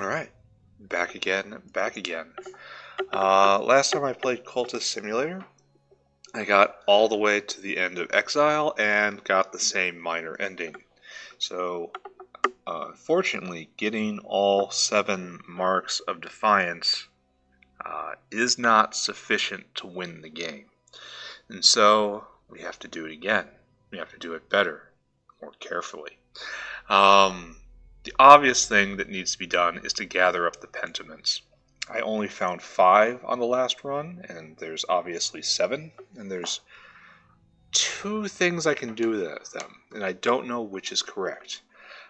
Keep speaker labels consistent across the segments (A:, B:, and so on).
A: Alright, back again, back again. Last time I played Cultist Simulator, I got all the way to the end of Exile and got the same minor ending. So, fortunately, getting all 7 marks of defiance is not sufficient to win the game. And so, we have to do it again. We have to do it better, more carefully. The obvious thing that needs to be done is to gather up the pentiments. I only found 5 on the last run, and there's obviously 7, and there's 2 things I can do with them, and I don't know which is correct.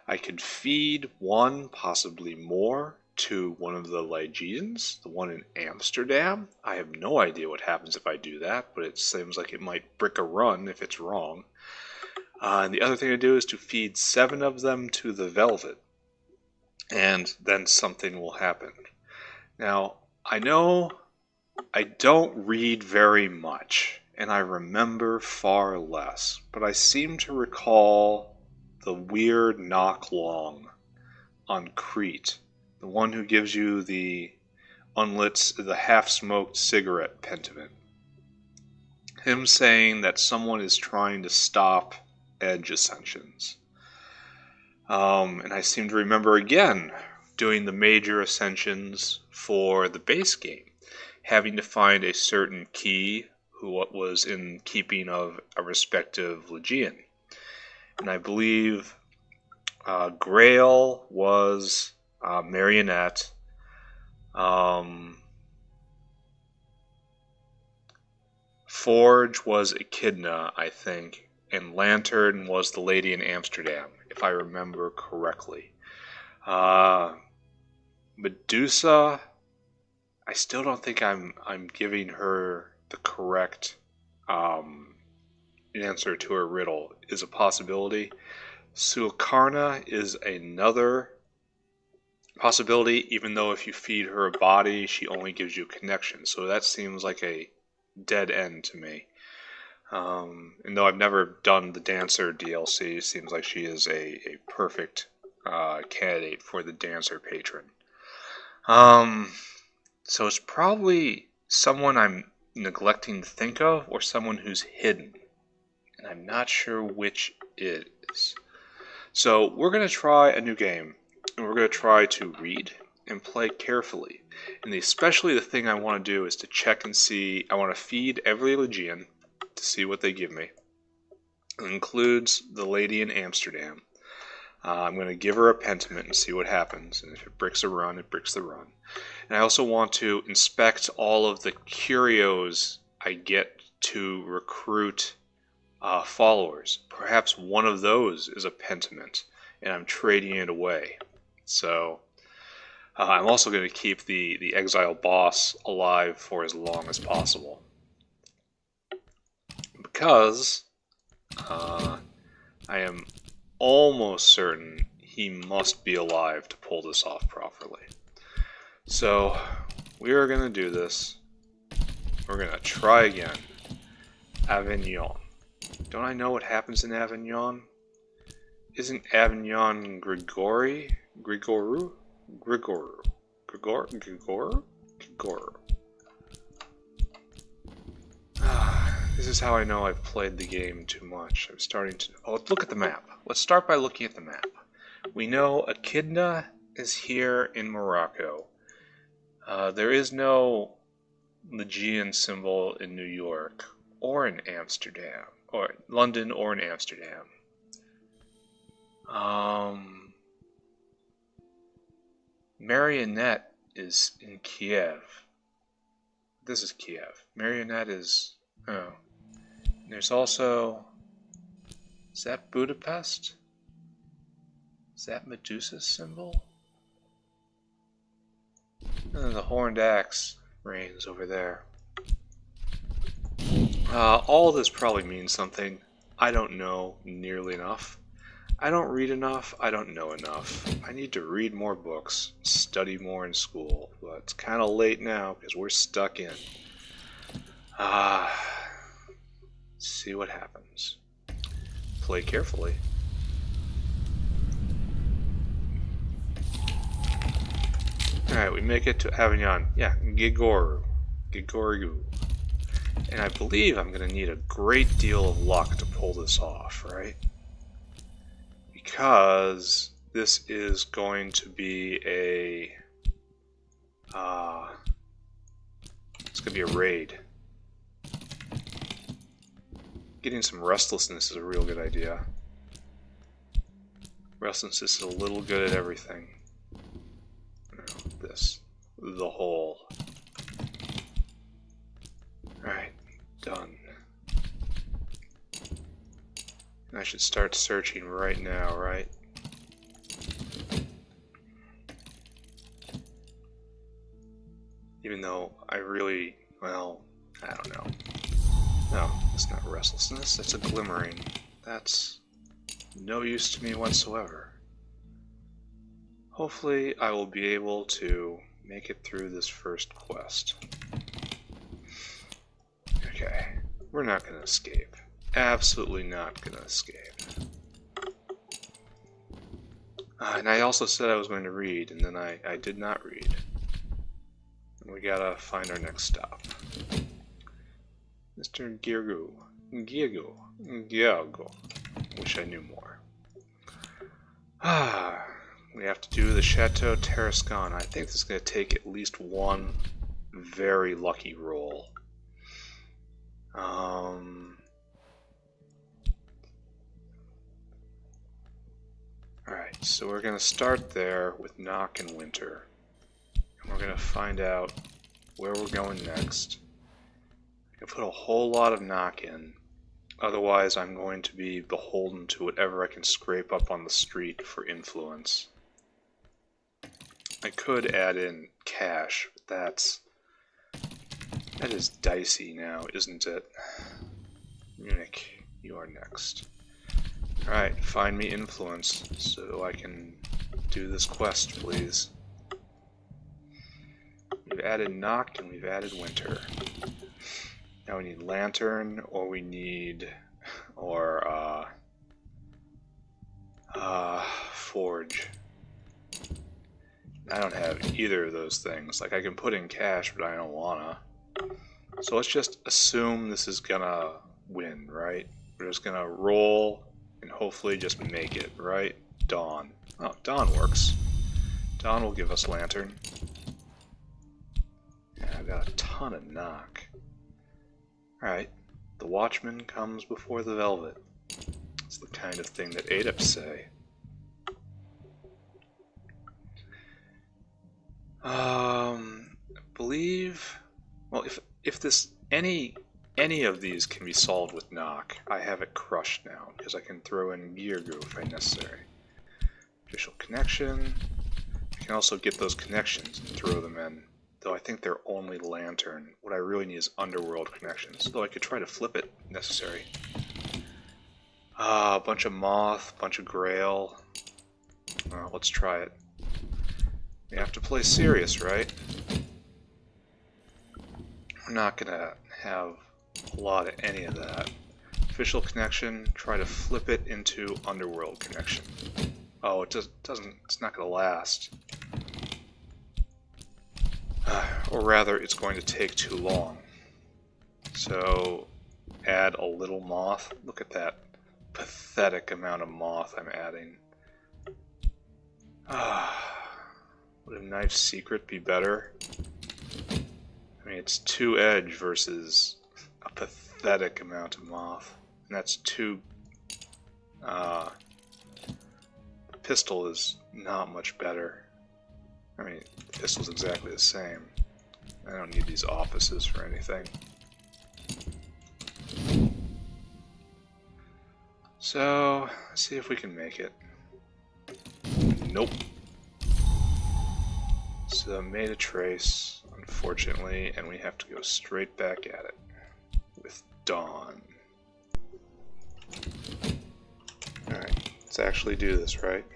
A: I could feed 1, possibly more, to one of the Lygians, the one in Amsterdam. I have no idea what happens if I do that, but it seems like it might brick a run if it's wrong. And the other thing to do is to feed 7 of them to the Velvet, and then something will happen. Now, I know I don't read very much, and I remember far less, but I seem to recall the weird knock long on Crete, the one who gives you the half-smoked cigarette pentiment. Him saying that someone is trying to stop edge ascensions. And I seem to remember again doing the major ascensions for the base game, having to find a certain key what was in keeping of a respective Legion. And I believe Grail was Marionette. Forge was Echidna, I think, and Lantern was the lady in Amsterdam, if I remember correctly. Medusa, I still don't think I'm giving her the correct answer to her riddle. Is a possibility. Sulcarna is another possibility, even though if you feed her a body, she only gives you a connection. So that seems like a dead end to me. And though I've never done the Dancer DLC, it seems like she is a perfect candidate for the Dancer patron. So it's probably someone I'm neglecting to think of, or someone who's hidden. And I'm not sure which it is. So we're going to try a new game, and we're going to try to read and play carefully. And especially the thing I want to do is to check and see. I want to feed every Legion to see what they give me. It includes the lady in Amsterdam. I'm going to give her a pentiment and see what happens. And if it bricks a run, it bricks the run. And I also want to inspect all of the curios I get to recruit followers. Perhaps one of those is a pentiment, and I'm trading it away. So I'm also going to keep the Exile boss alive for as long as possible. Because I am almost certain he must be alive to pull this off properly. So we are going to do this. We're going to try again. Avignon. Don't I know what happens in Avignon? Isn't Avignon Grigoru? This is how I know I've played the game too much. I'm starting to... Oh, look at the map. Let's start by looking at the map. We know Echidna is here in Morocco. There is no Legion symbol in New York, or in Amsterdam, or London, or in Amsterdam. Marionette is in Kiev. This is Kiev. Marionette is... Oh. There's also... Is that Budapest? Is that Medusa's symbol? And the horned axe reigns over there. All of this probably means something. I don't know nearly enough. I don't read enough. I don't know enough. I need to read more books, study more in school. But it's kind of late now because we're stuck in. See what happens. Play carefully. Alright, we make it to Avignon. Yeah, Gigoru. And I believe I'm going to need a great deal of luck to pull this off, right? Because this is going to be a... it's going to be a raid. Getting some restlessness is a real good idea. Restlessness is a little good at everything. This. The hole. Alright, done. And I should start searching right now, right? Even though I really, well, I don't know. No, it's not restlessness, that's a glimmering. That's no use to me whatsoever. Hopefully I will be able to make it through this first quest. Okay, we're not going to escape. Absolutely not going to escape. And I also said I was going to read, and then I did not read. And we gotta find our next stop. Mr. Giorgo. Wish I knew more. We have to do the Chateau Tarascon. I think this is going to take at least one very lucky roll. Alright, so we're going to start there with Knock and Winter. And we're going to find out where we're going next. I can put a whole lot of Knock in. Otherwise, I'm going to be beholden to whatever I can scrape up on the street for influence. I could add in cash, but that is dicey now, isn't it? Munich, you are next. Alright, find me influence so I can do this quest, please. We've added Knock and we've added Winter. Now we need Lantern, or we need, Forge. I don't have either of those things. Like, I can put in cash, but I don't wanna. So let's just assume this is gonna win, right? We're just gonna roll and hopefully just make it, right? Dawn. Oh, Dawn works. Dawn will give us Lantern. Yeah, I've got a ton of Knock. Alright, the Watchman comes before the Velvet. It's the kind of thing that Adepts say. I believe... Well, if this... Any of these can be solved with Knock, I have it crushed now, because I can throw in Giorgo if necessary. Official Connection. I can also get those connections and throw them in. Though I think they're only Lantern. What I really need is Underworld connections. Though I could try to flip it if necessary. A bunch of Moth, bunch of Grail. Let's try it. We have to play serious, right? We're not gonna have a lot of any of that. Official connection, try to flip it into Underworld connection. Oh, it doesn't, it's not gonna last. Or rather, it's going to take too long. So, add a little Moth. Look at that pathetic amount of Moth I'm adding. Would a Knife's Secret be better? I mean, it's 2 edge versus a pathetic amount of Moth. And that's 2... the pistol is not much better. I mean, the pistol's exactly the same. I don't need these offices for anything. So, let's see if we can make it. Nope. So, made a trace, unfortunately, and we have to go straight back at it with Dawn. Alright, let's actually do this, right?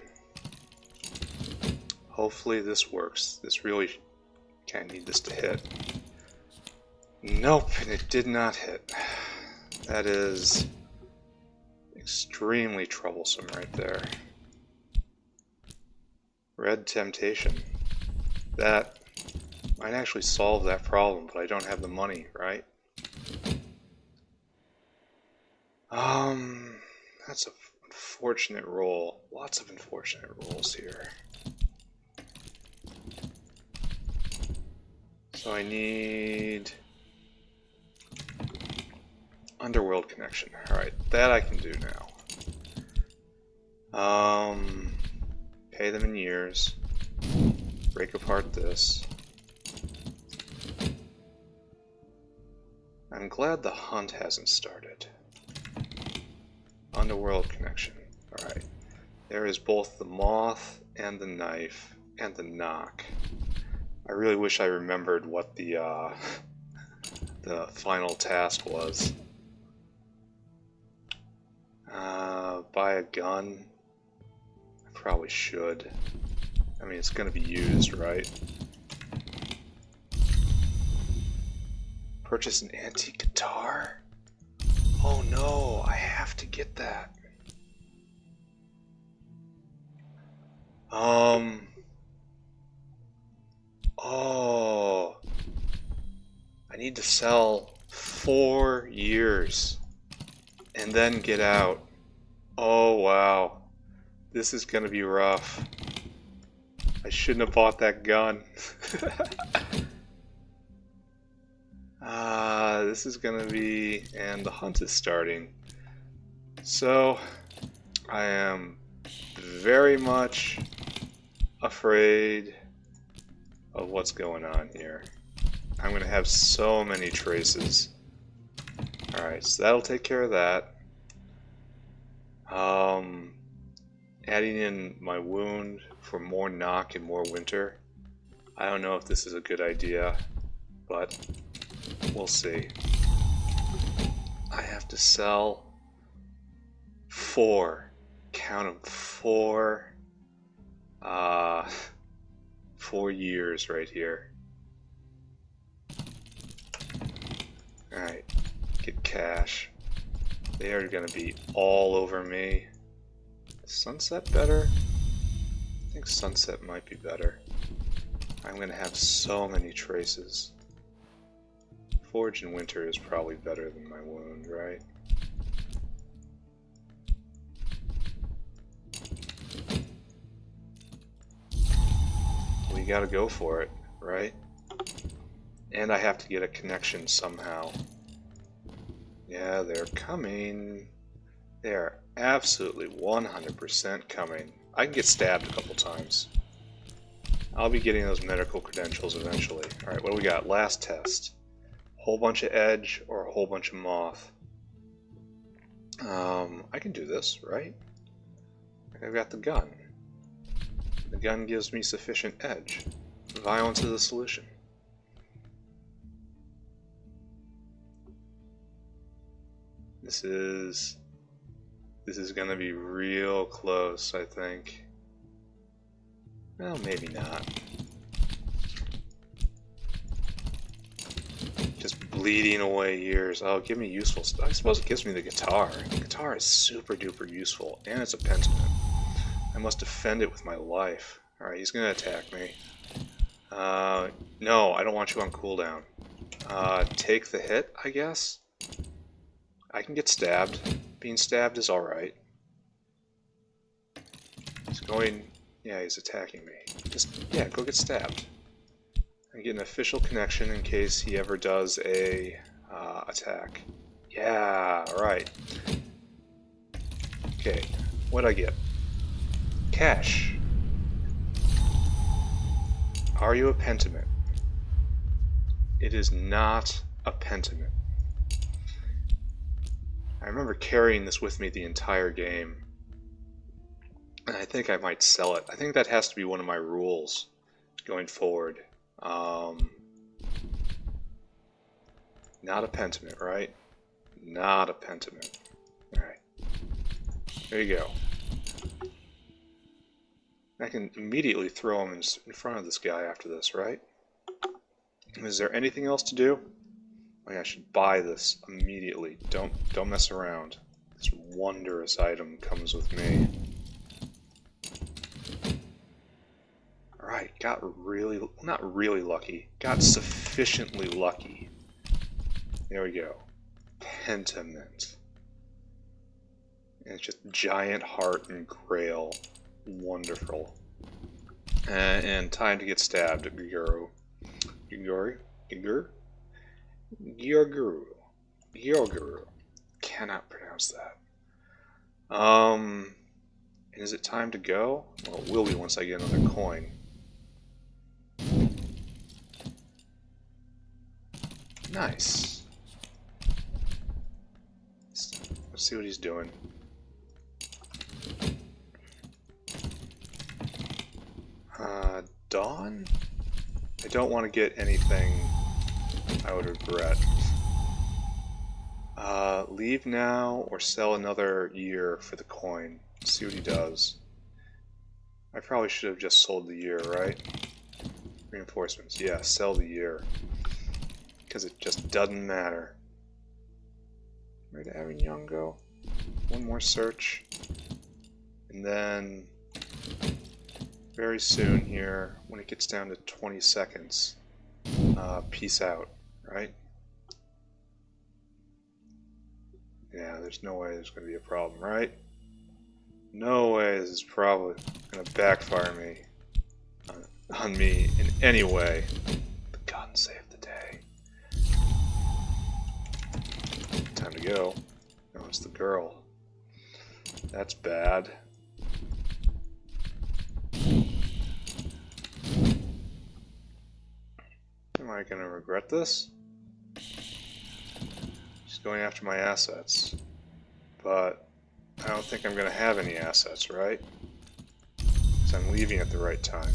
A: Hopefully this works. This really can't need this to hit. Nope, and it did not hit. That is extremely troublesome right there. Red Temptation. That Might actually solve that problem, but I don't have the money, right? That's an unfortunate roll. Lots of unfortunate rolls here. So I need underworld connection. Alright, that I can do now. Pay them in years. Break apart this. I'm glad the hunt hasn't started. Underworld connection. Alright. There is both the moth and the knife and the knock. I really wish I remembered what the final task was. Buy a gun. I probably should. I mean, it's gonna be used, right? Purchase an antique guitar? Oh no, I have to get that. Oh. I need to sell 4 years and then get out. Oh wow. This is gonna be rough. I shouldn't have bought that gun. This is gonna be... and the hunt is starting. So, I am very much afraid of what's going on here. I'm gonna have so many traces. Alright, so that'll take care of that. Adding in my wound for more knock and more winter. I don't know if this is a good idea, but we'll see. I have to sell 4. Count them, 4. 4 years right here. Alright, get cash. They are gonna be all over me. Sunset better? I think sunset might be better. I'm gonna have so many traces. Forge in winter is probably better than my wound, right? We gotta go for it, right? And I have to get a connection somehow. Yeah, they're coming. They are absolutely 100% coming. I can get stabbed a couple times. I'll be getting those medical credentials eventually. Alright, what do we got? Last test. Whole bunch of edge or a whole bunch of moth. I can do this, right? I've got the gun. The gun gives me sufficient edge. Violence is the solution. This is gonna be real close, I think. Well, maybe not. Just bleeding away years. Oh, give me useful stuff. I suppose it gives me the guitar. The guitar is super duper useful, and it's a pentiment. I must defend it with my life. Alright, he's gonna attack me. No, I don't want you on cooldown. Take the hit, I guess? I can get stabbed. Being stabbed is alright. He's going... yeah, he's attacking me. Just, yeah, go get stabbed. I get an official connection in case he ever does a attack. Yeah, alright. Okay, what'd I get? Cash. Are you a pentiment? It is not a pentiment. I remember carrying this with me the entire game. And I think I might sell it. I think that has to be one of my rules going forward. Not a pentiment, right? Not a pentiment. Alright. There you go. I can immediately throw him in front of this guy after this, right? Is there anything else to do? Oh yeah, I should buy this immediately. Don't mess around. This wondrous item comes with me. Alright, got really, not really lucky, got sufficiently lucky. There we go. Pentiment. And it's just giant heart and grail. Wonderful. And time to get stabbed at Giguru. Giguru. Cannot pronounce that. And is it time to go? Well, it will be once I get another coin. Nice. Let's see what he's doing. Dawn? I don't want to get anything I would regret. Leave now or sell another year for the coin. See what he does. I probably should have just sold the year, right? Reinforcements. Yeah, sell the year. Because it just doesn't matter. Where did Avignon go? One more search. And then very soon here, when it gets down to 20 seconds, peace out, right? Yeah, there's no way there's going to be a problem, right? No way this is probably going to backfire me on me in any way. The gun saved the day. Time to go. No, it's the girl. That's bad. Am I going to regret this? She's going after my assets. But I don't think I'm going to have any assets, right? Because I'm leaving at the right time.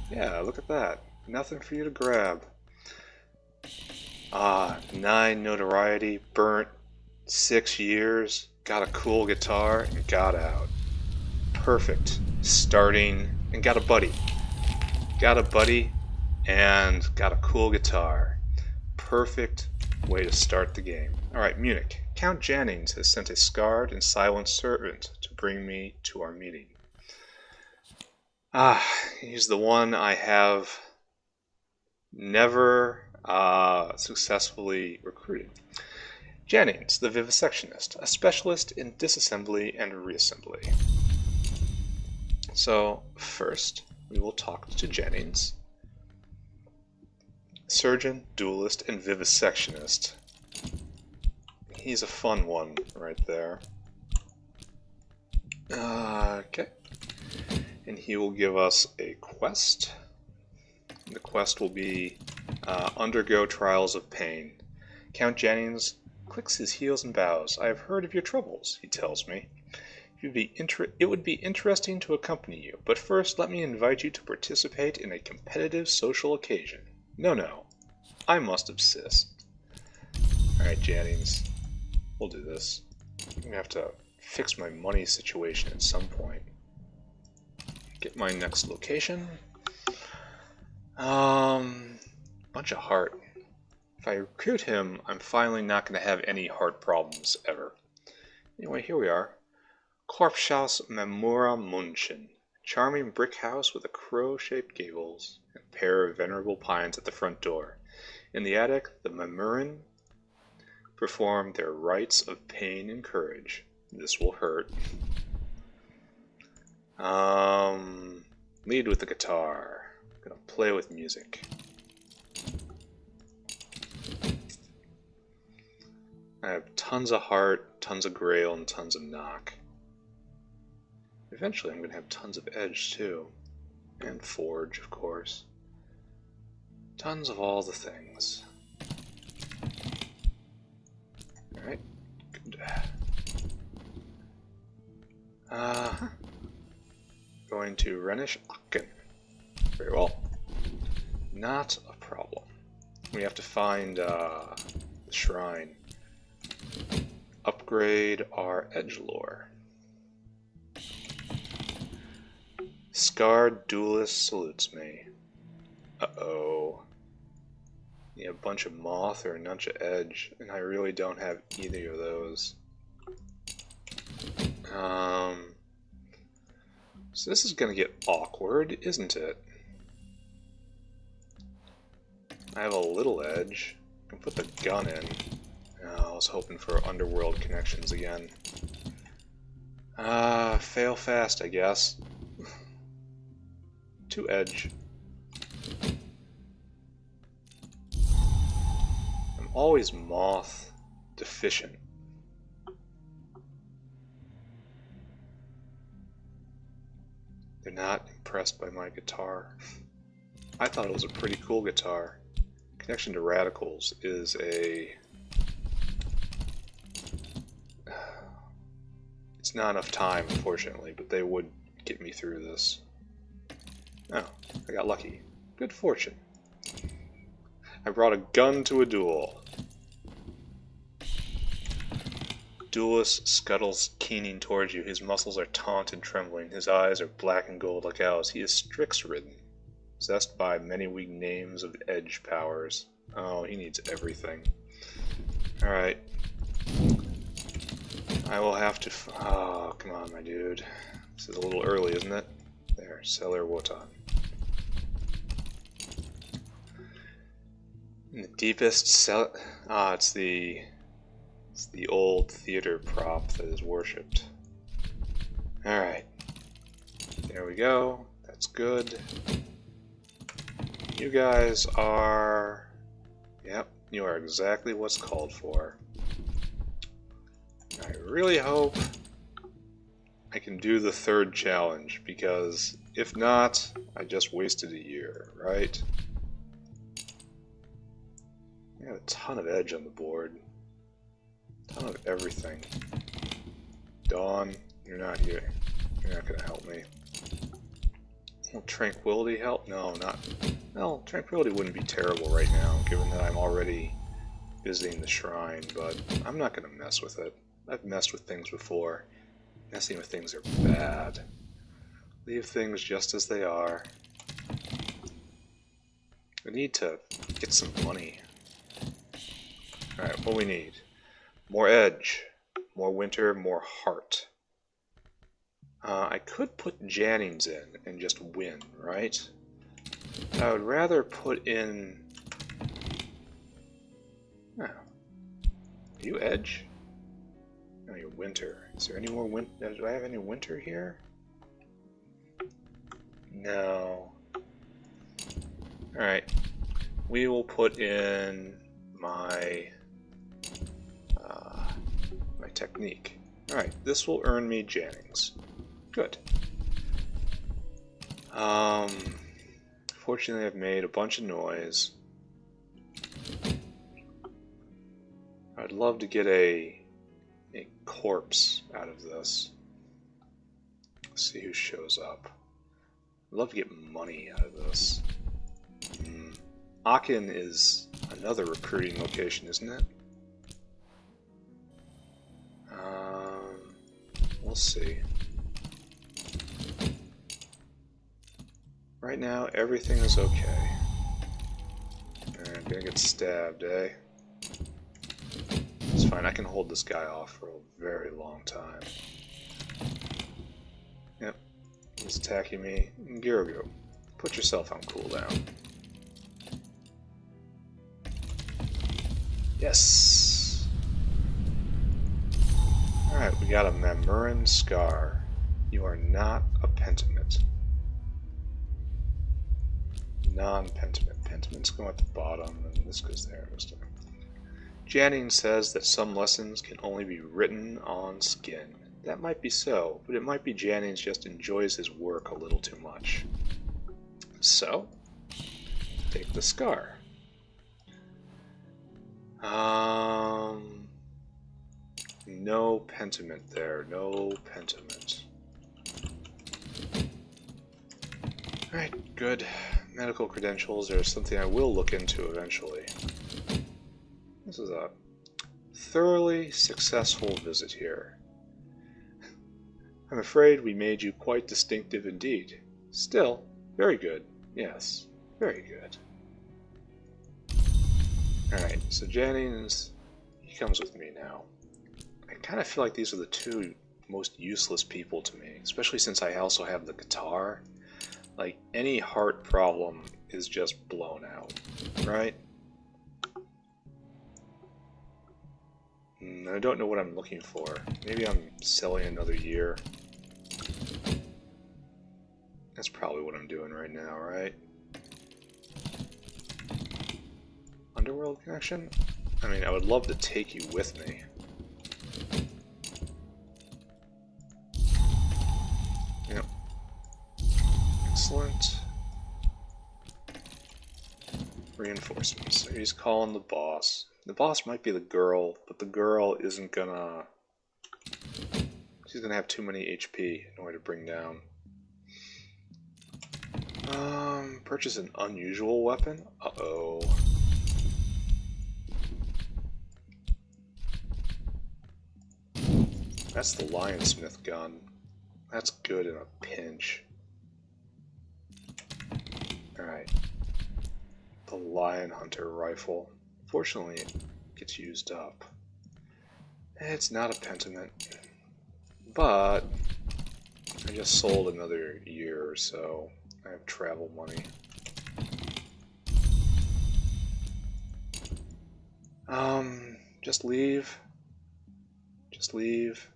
A: Yeah, look at that. Nothing for you to grab. 9 notoriety, burnt, 6 years, got a cool guitar, and got out. Perfect. Starting, and got a buddy. Got a buddy, and got a cool guitar. Perfect way to start the game. Alright, Munich. Count Jannings has sent a scarred and silent servant to bring me to our meeting. He's the one I have never successfully recruited. Jannings, the vivisectionist, a specialist in disassembly and reassembly. So, first, we will talk to Jannings. Surgeon, duelist, and vivisectionist. He's a fun one right there. Okay. And he will give us a quest. The quest will be undergo trials of pain. Count Jannings clicks his heels and bows. I have heard of your troubles, he tells me. It would be interesting to accompany you, but first let me invite you to participate in a competitive social occasion. No, I must subsist. Alright, Jannings. We'll do this. I'm gonna have to fix my money situation at some point. Get my next location. Bunch of heart. If I recruit him, I'm finally not going to have any heart problems ever. Anyway, here we are. Korpshaus Memora Munchen. Charming brick house with a crow-shaped gables and a pair of venerable pines at the front door. In the attic, the Memurin perform their rites of pain and courage. This will hurt. Lead with the guitar. I'm gonna play with music. I have tons of heart, tons of grail, and tons of knock. Eventually I'm gonna have tons of edge too. And forge, of course. Tons of all the things. Alright, good. Going to Rhenish Aachen. Very well. Not a problem. We have to find the shrine. Upgrade our edgelore. Scarred duelist salutes me. Uh-oh. Yeah, a bunch of moth or a nunch of edge, and I really don't have either of those. So this is going to get awkward, isn't it? I have a little edge. I can put the gun in. Oh, I was hoping for underworld connections again. Fail fast, I guess. 2 edge. I'm always moth deficient. They're not impressed by my guitar. I thought it was a pretty cool guitar. Connection to radicals is a... It's not enough time, unfortunately, but they would get me through this. Oh, I got lucky. Good fortune. I brought a gun to a duel. Duelist scuttles keening towards you. His muscles are taut and trembling. His eyes are black and gold like ours. He is Strix-ridden, possessed by many weak names of edge powers. Oh, he needs everything. Alright. I will have to... Oh, come on, my dude. This is a little early, isn't it? There, Cellar Wotan. In the deepest cell... Ah, it's the old theater prop that is worshipped. Alright. There we go. That's good. You guys are... Yep, you are exactly what's called for. I really hope I can do the 3rd challenge, because if not, I just wasted a year, right? I got a ton of edge on the board. A ton of everything. Dawn, you're not here. You're not going to help me. Will Tranquility help? No, not... Well, Tranquility wouldn't be terrible right now, given that I'm already visiting the shrine, but I'm not going to mess with it. I've messed with things before. Messing with things are bad. Leave things just as they are. I need to get some money. Alright, what we need? More edge. More winter, more heart. I could put Jannings in and just win, right? I would rather put in... Oh. Are you edge? No, you're winter. Is there any more winter? Do I have any winter here? No. Alright. We will put in my... my technique. Alright, this will earn me Jannings. Good. Fortunately, I've made a bunch of noise. I'd love to get a corpse out of this. Let's see who shows up. I'd love to get money out of this. Aachen is another recruiting location, isn't it? We'll see. Right now, everything is okay. I'm gonna get stabbed, eh? It's fine, I can hold this guy off for a very long time. Yep, he's attacking me. Girogu, put yourself on cooldown. Yes! Alright, we got a Mamurin Scar. You are not a Pentiment. Non-Pentiment. Pentiment's going at the bottom, and this goes there. Jannings says that some lessons can only be written on skin. That might be so, but it might be Jannings just enjoys his work a little too much. So, take the scar. No Pentiment there. No Pentiment. Alright, good. Medical credentials are something I will look into eventually. This is a thoroughly successful visit here. I'm afraid we made you quite distinctive indeed. Still, very good. Yes, very good. Alright, so Jannings, he comes with me now. I kind of feel like these are the two most useless people to me, especially since I also have the guitar. Like, any heart problem is just blown out, right? I don't know what I'm looking for. Maybe I'm selling another year. That's probably what I'm doing right now, right? Underworld connection? I mean, I would love to take you with me. Yep. Excellent. Reinforcements. So he's calling the boss. The boss might be the girl, but the girl isn't gonna... She's gonna have too many HP in order to bring down. Purchase an unusual weapon? Uh-oh. That's the Lionsmith gun. That's good in a pinch. Alright. The Lion Hunter rifle. Fortunately, it gets used up. It's not a pentiment. But I just sold another year or so. I have travel money. Just leave. Just leave.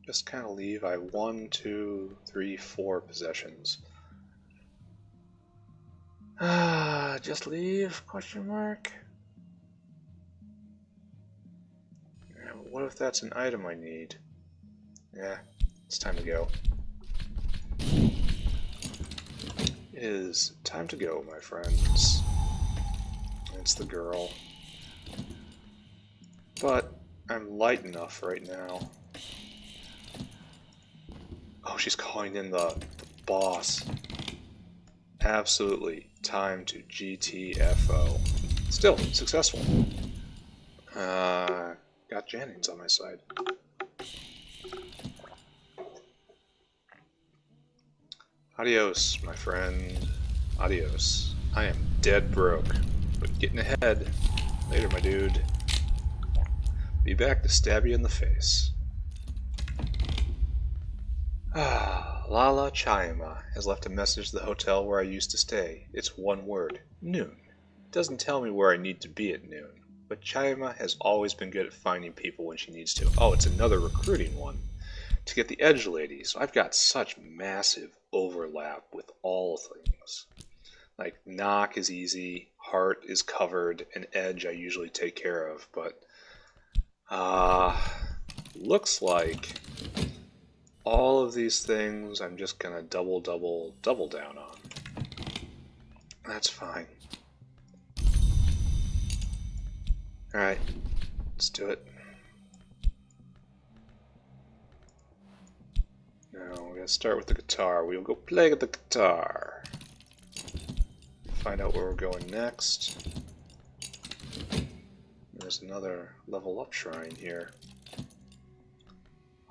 A: Just kind of leave. I have 1, 2, 3, 4 possessions. Just leave? Question mark. Yeah, what if that's an item I need? Yeah, it's time to go. It is time to go, my friends. It's the girl. But I'm light enough right now. Oh, she's calling in the boss. Absolutely. Time to GTFO. Still, successful. Got Jennings on my side. Adios, my friend. Adios. I am dead broke, but getting ahead. Later, my dude. Be back to stab you in the face. Lala Chayama has left a message to the hotel where I used to stay. It's one word. Noon. It doesn't tell me where I need to be at noon, but Chayama has always been good at finding people when she needs to. Oh, it's another recruiting one. To get the Edge Lady, so I've got such massive overlap with all things. Like, Knock is easy, Heart is covered, and Edge I usually take care of, but... looks like... all of these things I'm just gonna double down on. That's fine. Alright, let's do it. Now we're gonna start with the guitar. We'll go play the guitar. Find out where we're going next. There's another level up shrine here.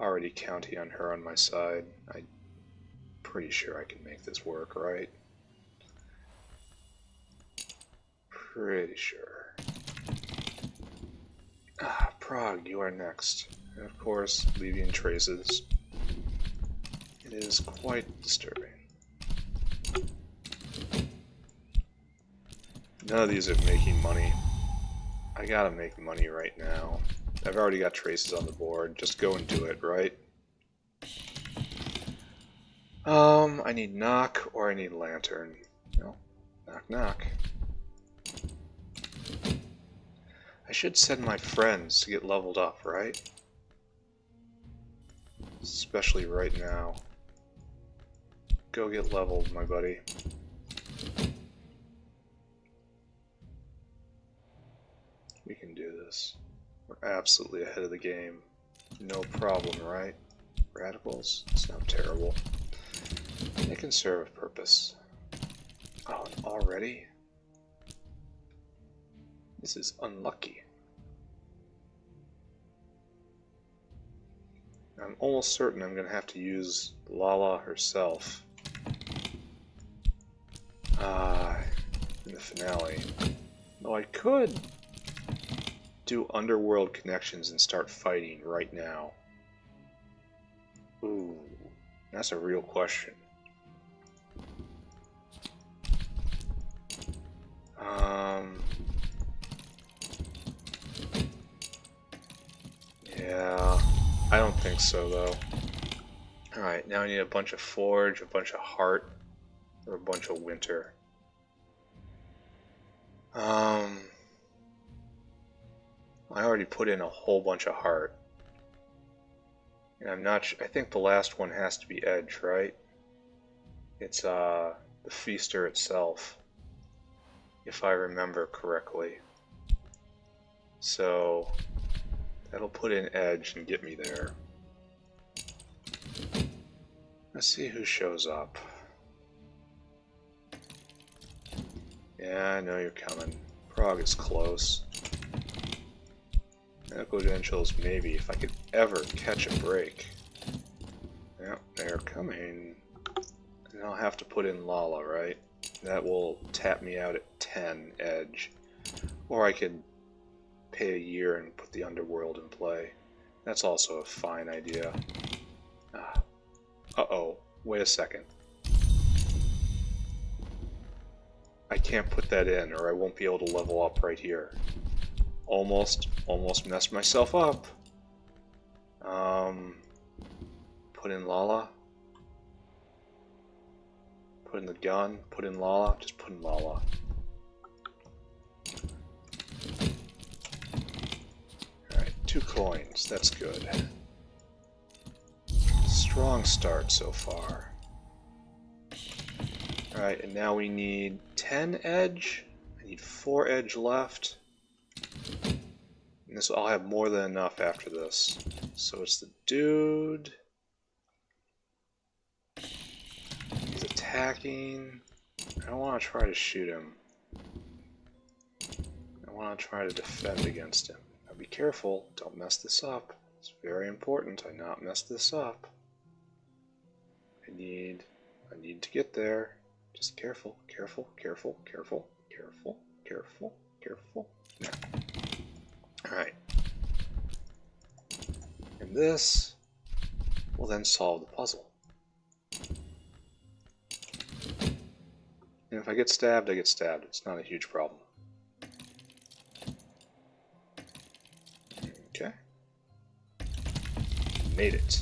A: Already counting on her on my side. I'm pretty sure I can make this work, right? Pretty sure. Prague, you are next. And of course, leaving traces. It is quite disturbing. None of these are making money. I gotta make money right now. I've already got traces on the board. Just go and do it, right? I need Knock or I need Lantern. No. Knock, knock. I should send my friends to get leveled up, right? Especially right now. Go get leveled, my buddy. We can do this. We're absolutely ahead of the game. No problem, right? Radicals? It's not terrible. They can serve a purpose. Oh, and already? This is unlucky. I'm almost certain I'm going to have to use Lala herself. In the finale. Though I could do underworld connections and start fighting right now? Ooh, that's a real question. Yeah, I don't think so though. Alright, now I need a bunch of forge, a bunch of heart, or a bunch of winter. I already put in a whole bunch of heart. And I'm not sure, I think the last one has to be edge, right? It's the feaster itself, if I remember correctly. So that'll put in edge and get me there. Let's see who shows up. Yeah, I know you're coming. Prague is close. Equidentials, maybe, if I could ever catch a break. Yep, they're coming. And I'll have to put in Lala, right? That will tap me out at 10 edge. Or I could pay a year and put the underworld in play. That's also a fine idea. Uh-oh, wait a second. I can't put that in or I won't be able to level up right here. Almost messed myself up. Put in Lala. Put in the gun. Put in Lala. Just put in Lala. Alright, 2 coins. That's good. Strong start so far. Alright, and now we need 10 edge. I need 4 edge left. And this, I'll have more than enough after this. So it's the dude. He's attacking. I don't want to try to shoot him. I want to try to defend against him. Now be careful, don't mess this up. It's very important I not mess this up. I need to get there. Just careful, careful, careful, careful, careful, careful, careful. Now. Alright. And this will then solve the puzzle. And if I get stabbed, I get stabbed. It's not a huge problem. Okay. Made it.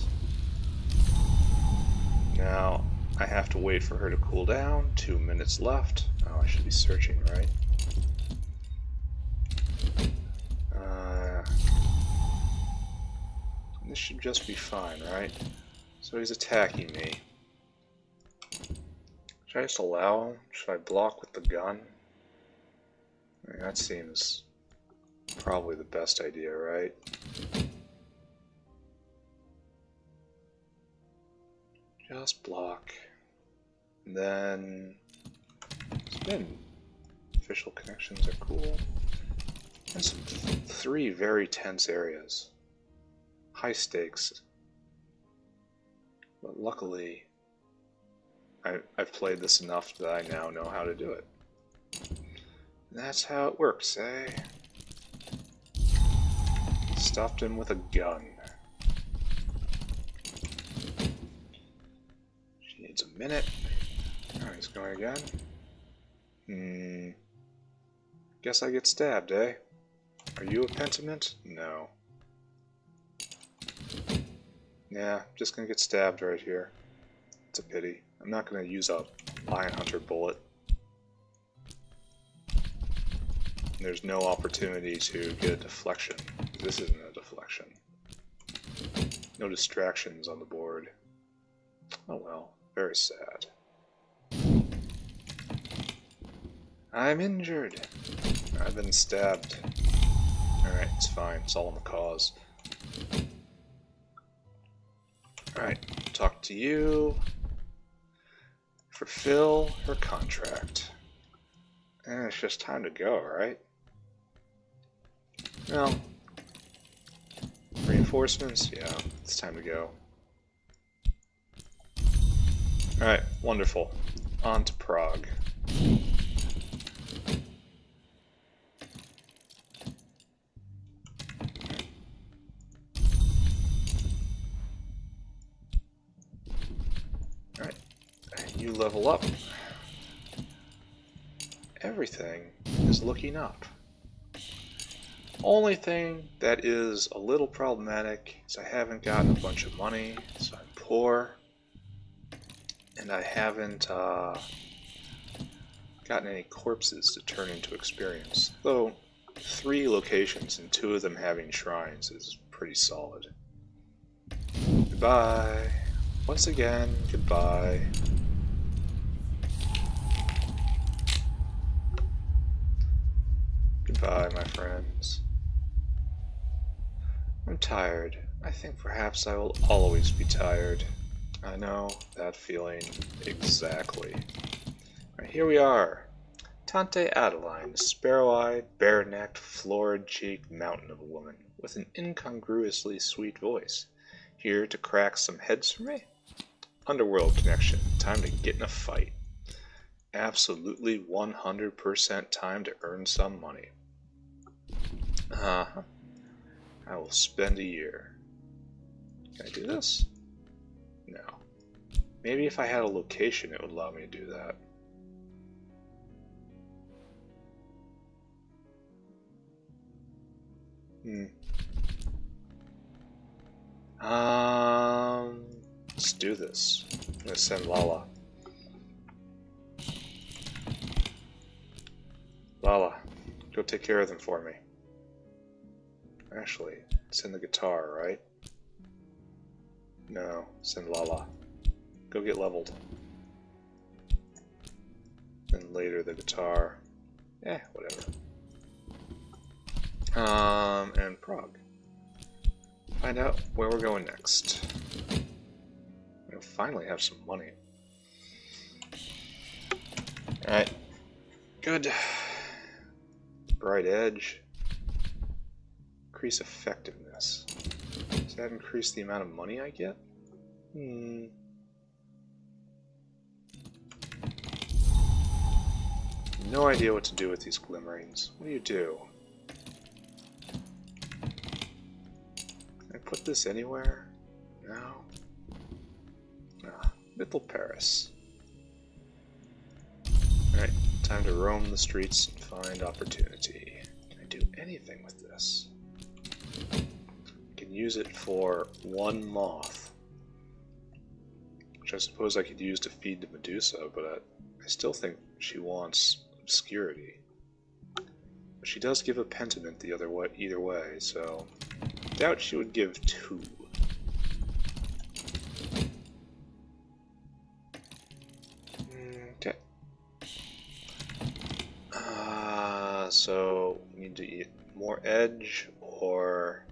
A: Now, I have to wait for her to cool down. 2 minutes left. Oh, I should be searching, right? This should just be fine, right? So he's attacking me. Should I just allow him? Should I block with the gun? I mean, that seems probably the best idea, right? Just block. And then spin. Official connections are cool. And some 3 very tense areas. High stakes. But luckily, I've played this enough that I now know how to do it. And that's how it works, eh? Stopped him with a gun. She needs a minute. Alright, he's going again. Guess I get stabbed, eh? Are you a pentiment? No. Yeah, just gonna get stabbed right here. It's a pity. I'm not gonna use a Lion Hunter bullet. There's no opportunity to get a deflection. This isn't a deflection. No distractions on the board. Oh well, very sad. I'm injured. I've been stabbed. Alright, it's fine. It's all in the cause. Alright, talk to you. Fulfill her contract. And it's just time to go, right? Well, reinforcements? Yeah, it's time to go. Alright, wonderful. On to Prague. level up. Everything is looking up. Only thing that is a little problematic is I haven't gotten a bunch of money, so I'm poor. And I haven't gotten any corpses to turn into experience. Though 3 locations and 2 of them having shrines is pretty solid. Goodbye. Once again, goodbye. Goodbye, my friends. I'm tired. I think perhaps I will always be tired. I know that feeling exactly. Right, here we are. Tante Adeline, sparrow-eyed, bare-necked, florid-cheeked mountain of a woman with an incongruously sweet voice. Here to crack some heads for me? Underworld connection. Time to get in a fight. Absolutely 100% time to earn some money. I will spend a year. Can I do this? No. Maybe if I had a location it would allow me to do that. Let's do this. I'm gonna send Lala. Lala, go take care of them for me. Actually, send the guitar, right? No, send Lala. Go get leveled. Then later the guitar. Whatever. And Prague. Find out where we're going next. We'll finally have some money. Alright. Good. Bright edge. Increase effectiveness. Does that increase the amount of money I get? No idea what to do with these glimmerings. What do you do? Can I put this anywhere? No. Little Paris. Alright, time to roam the streets and find opportunity. Can I do anything with this? I can use it for 1 moth. Which I suppose I could use to feed the Medusa, but I still think she wants obscurity. But she does give a pentiment the other way, either way, so I doubt she would give 2. Okay. So we need to eat more edge or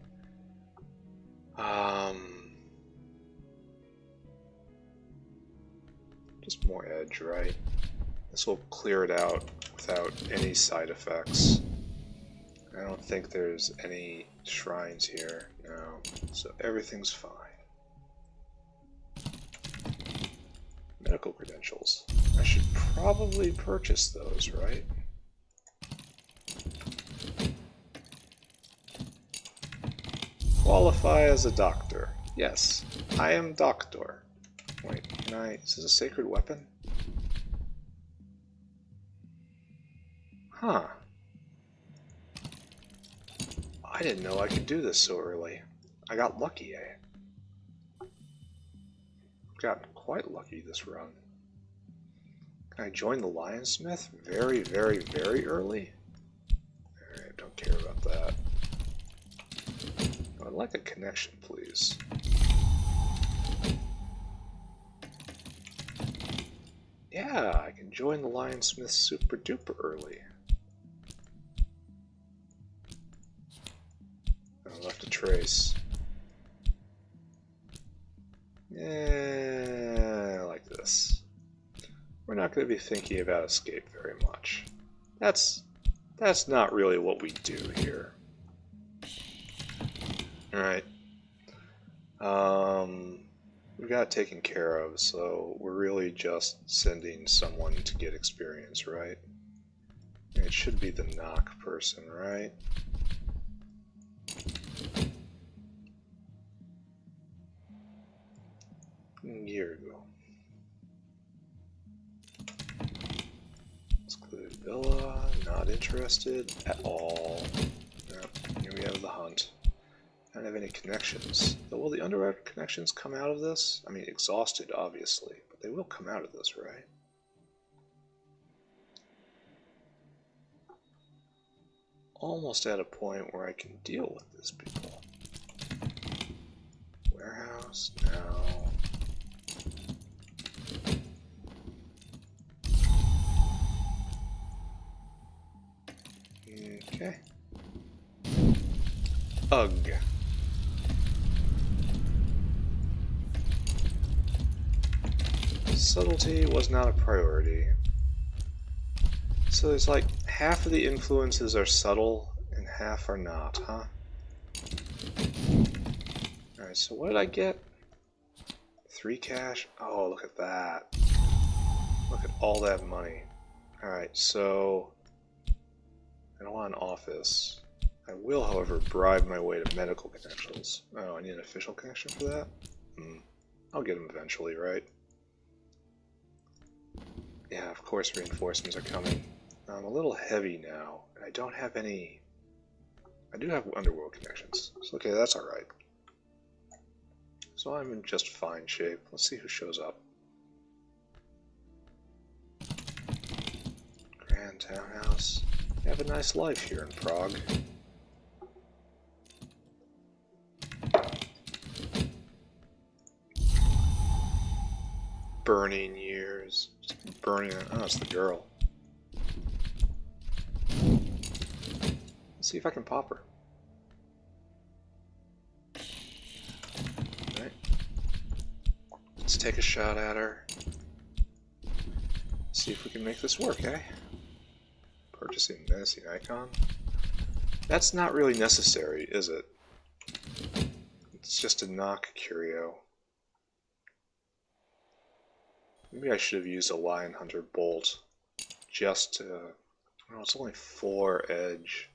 A: just more edge, right? This will clear it out without any side effects. I don't think there's any shrines here, no, so everything's fine. Medical credentials. I should probably purchase those, right? Qualify as a doctor. Yes, I am doctor. Wait, is this a sacred weapon? Huh. I didn't know I could do this so early. I got lucky, Got quite lucky this run. Can I join the Lionsmith very, very, very early? Alright, don't care about that. I'd like a connection, please. Yeah, I can join the Lionsmith super duper early. I left a trace. Yeah, I like this. We're not going to be thinking about escape very much. That's not really what we do here. Alright. We got it taken care of, so we're really just sending someone to get experience, right? It should be the knock person, right? Here we go. Villa, not interested at all. No, here we have the hunt. I don't have any connections. Will the underwriter connections come out of this? I mean, exhausted, obviously, but they will come out of this, right? Almost at a point where I can deal with these people. Warehouse, now. Okay. Ugh. Subtlety was not a priority. So there's like half of the influences are subtle and half are not, huh? Alright, so what did I get? 3 cash? Oh, look at that. Look at all that money. Alright, so I don't want an office. I will, however, bribe my way to medical connections. Oh, I need an official connection for that? I'll get them eventually, right? Yeah, of course reinforcements are coming. I'm a little heavy now, and I don't have any... I do have underworld connections, so okay, that's alright. So I'm in just fine shape. Let's see who shows up. Grand townhouse. You have a nice life here in Prague. Burning years. Just burning. Oh, it's the girl. Let's see if I can pop her. Alright. Let's take a shot at her. See if we can make this work, eh? Purchasing menacing icon. That's not really necessary, is it? It's just a knock curio. Maybe I should have used a Lion Hunter bolt just to... Oh, it's only 4 edge.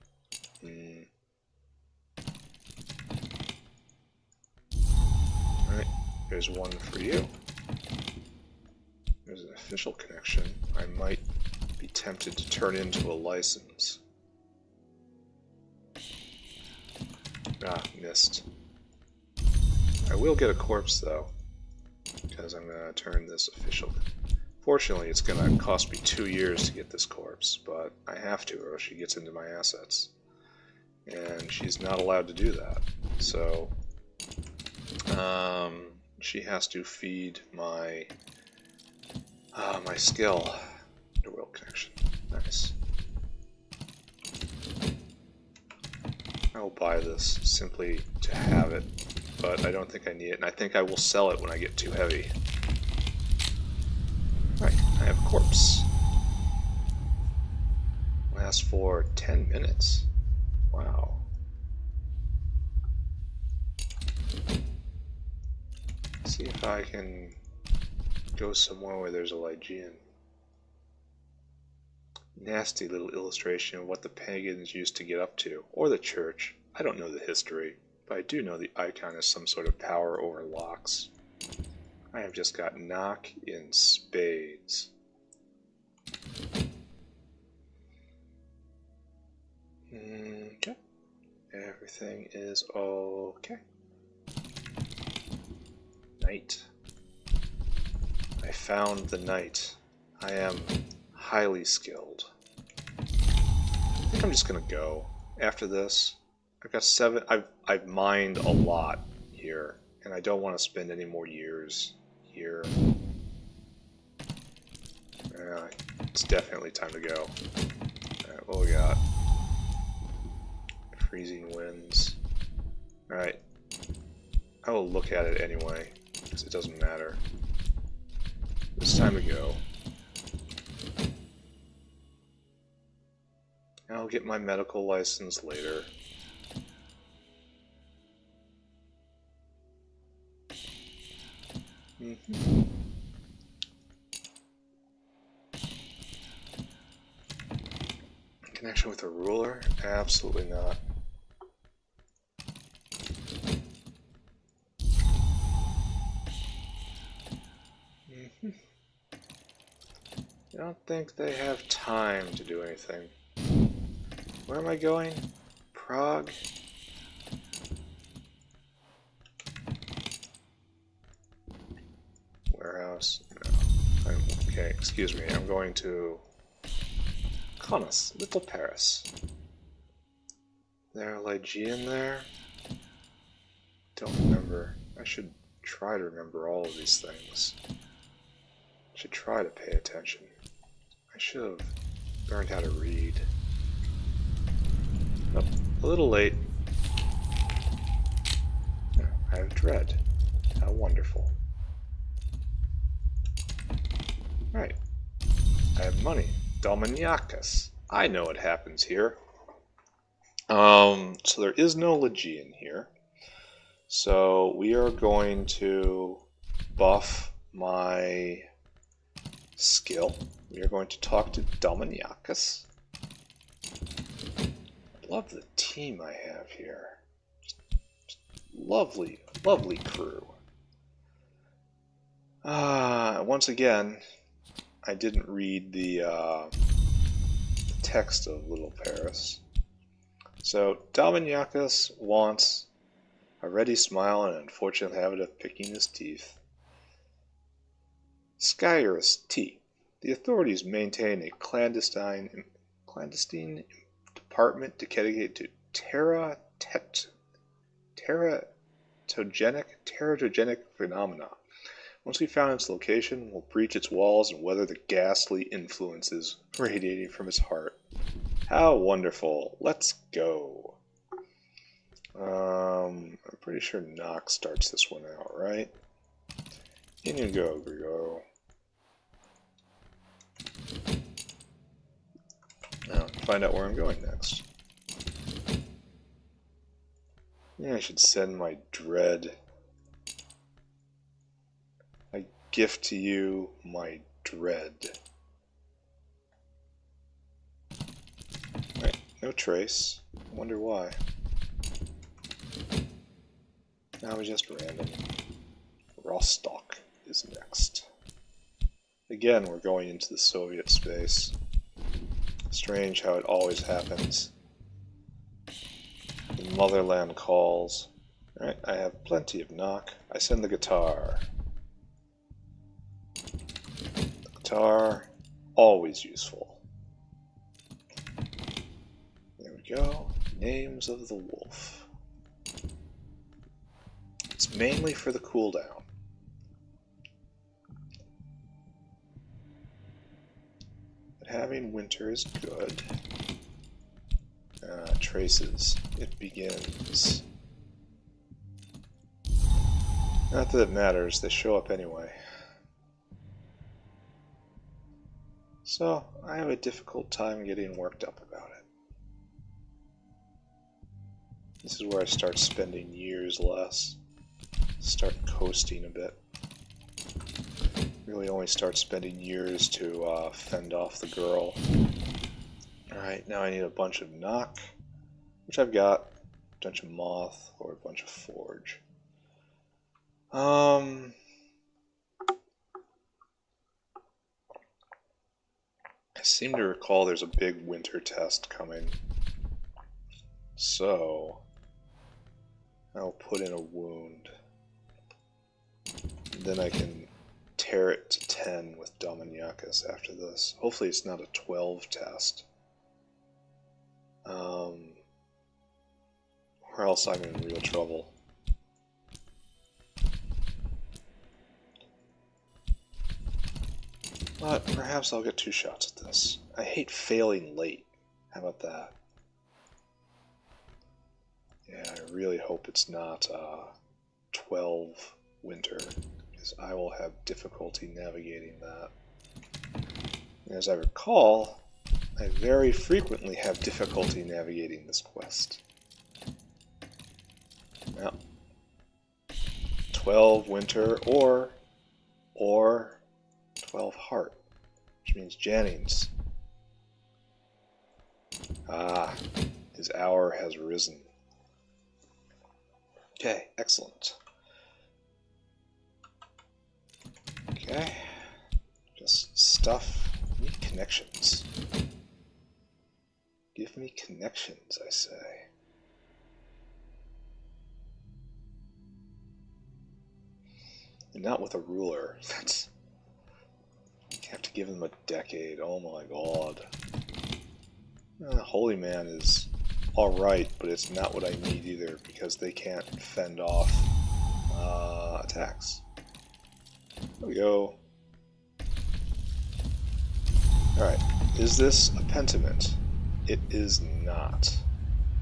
A: Alright, here's one for you. There's an official connection. I might be tempted to turn into a license. Ah, missed. I will get a corpse though, because I'm going to turn this official. Fortunately, it's going to cost me 2 years to get this corpse, but I have to or she gets into my assets. And she's not allowed to do that. So, she has to feed my my skill. Underworld connection. Nice. I will buy this simply to have it, but I don't think I need it, and I think I will sell it when I get too heavy. Right, I have a corpse. Lasts for 10 minutes. Wow. Let's see if I can go somewhere where there's a Lygian. Nasty little illustration of what the pagans used to get up to, or the church. I don't know the history, but I do know the icon has some sort of power over locks. I have just got knock in spades. Okay. Everything is okay. Knight. I found the knight. I am highly skilled. I think I'm just gonna go. After this, I've got 7. I've mined a lot here, and I don't want to spend any more years here. It's definitely time to go. Alright, what we got? Freezing winds. Alright. I will look at it anyway, because it doesn't matter. It's time to go. I'll get my medical license later. Connection with a ruler? Absolutely not. I don't think they have time to do anything. Where am I going? Prague? Warehouse? No. Okay, excuse me. I'm going to Cultist, Little Paris. There a Lygean there? Don't remember. I should try to remember all of these things. I should try to pay attention. I should have learned how to read. Nope, a little late. I have dread. How wonderful. Right. I have money. Dominiacus. I know what happens here. So there is no Lygean here. So we are going to buff my skill. We are going to talk to Dominiacus. Love the team I have here. Lovely, lovely crew. Once again, I didn't read the text of Little Paris. So Dominiacus wants a ready smile and an unfortunate habit of picking his teeth. Skyrus T. The authorities maintain a clandestine department dedicated to teratogenic phenomena. Once we found its location, we'll breach its walls and weather the ghastly influences radiating from its heart. How wonderful. Let's go. I'm pretty sure Nox starts this one out, right? In you go, Grigo. Now, find out where I'm going next. Yeah, I should send my dread. I gift to you my dread. Right, no trace. Wonder why. Now we just random. Rostock is next. Again, we're going into the Soviet space. Strange how it always happens. The motherland calls. Alright, I have plenty of knock. I send the guitar. The guitar, always useful. There we go. Names of the Wolf. It's mainly for the cooldown. Having winter is good. Traces. It begins. Not that it matters, they show up anyway. So, I have a difficult time getting worked up about it. This is where I start spending years less. Start coasting a bit. Really only start spending years to fend off the girl. Alright, now I need a bunch of knock, which I've got, a bunch of moth, or a bunch of forge. I seem to recall there's a big winter test coming. So, I'll put in a wound. Then I can tear it to 10 with Dominiacus after this. Hopefully it's not a 12 test. Or else I'm in real trouble. But perhaps I'll get 2 shots at this. I hate failing late. How about that? Yeah, I really hope it's not 12 winter, because I will have difficulty navigating that. As I recall, I very frequently have difficulty navigating this quest. Now, 12 winter or 12 heart, which means Jennings. Ah, his hour has risen. Okay, excellent. Okay, just stuff Need connections. Give me connections, I say. And not with a ruler. That's... You have to give them a decade. Oh my god. Holy Man is alright, but it's not what I need either, because they can't fend off attacks. There we go. Alright, is this a pentiment? It is not.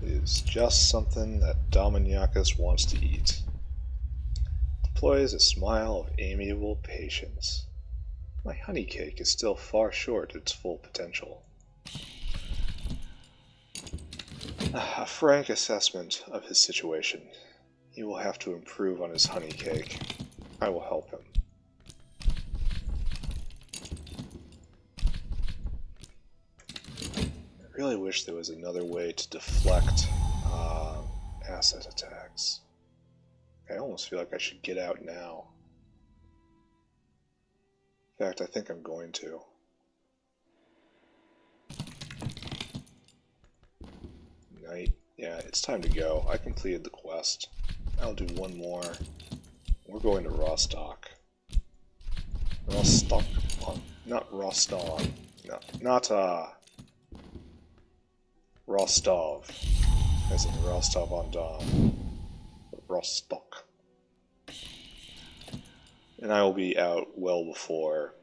A: It is just something that Dominiacus wants to eat. Deploys a smile of amiable patience. My honey cake is still far short its full potential. A frank assessment of his situation. He will have to improve on his honey cake. I will help him. I really wish there was another way to deflect asset attacks. I almost feel like I should get out now. In fact, I think I'm going to. Night. Yeah, it's time to go. I completed the quest. I'll do one more. We're going to Rostock. Rostock. Not Rostov. No, not Rostov. As in Rostov on Don. Rostock. And I will be out well before,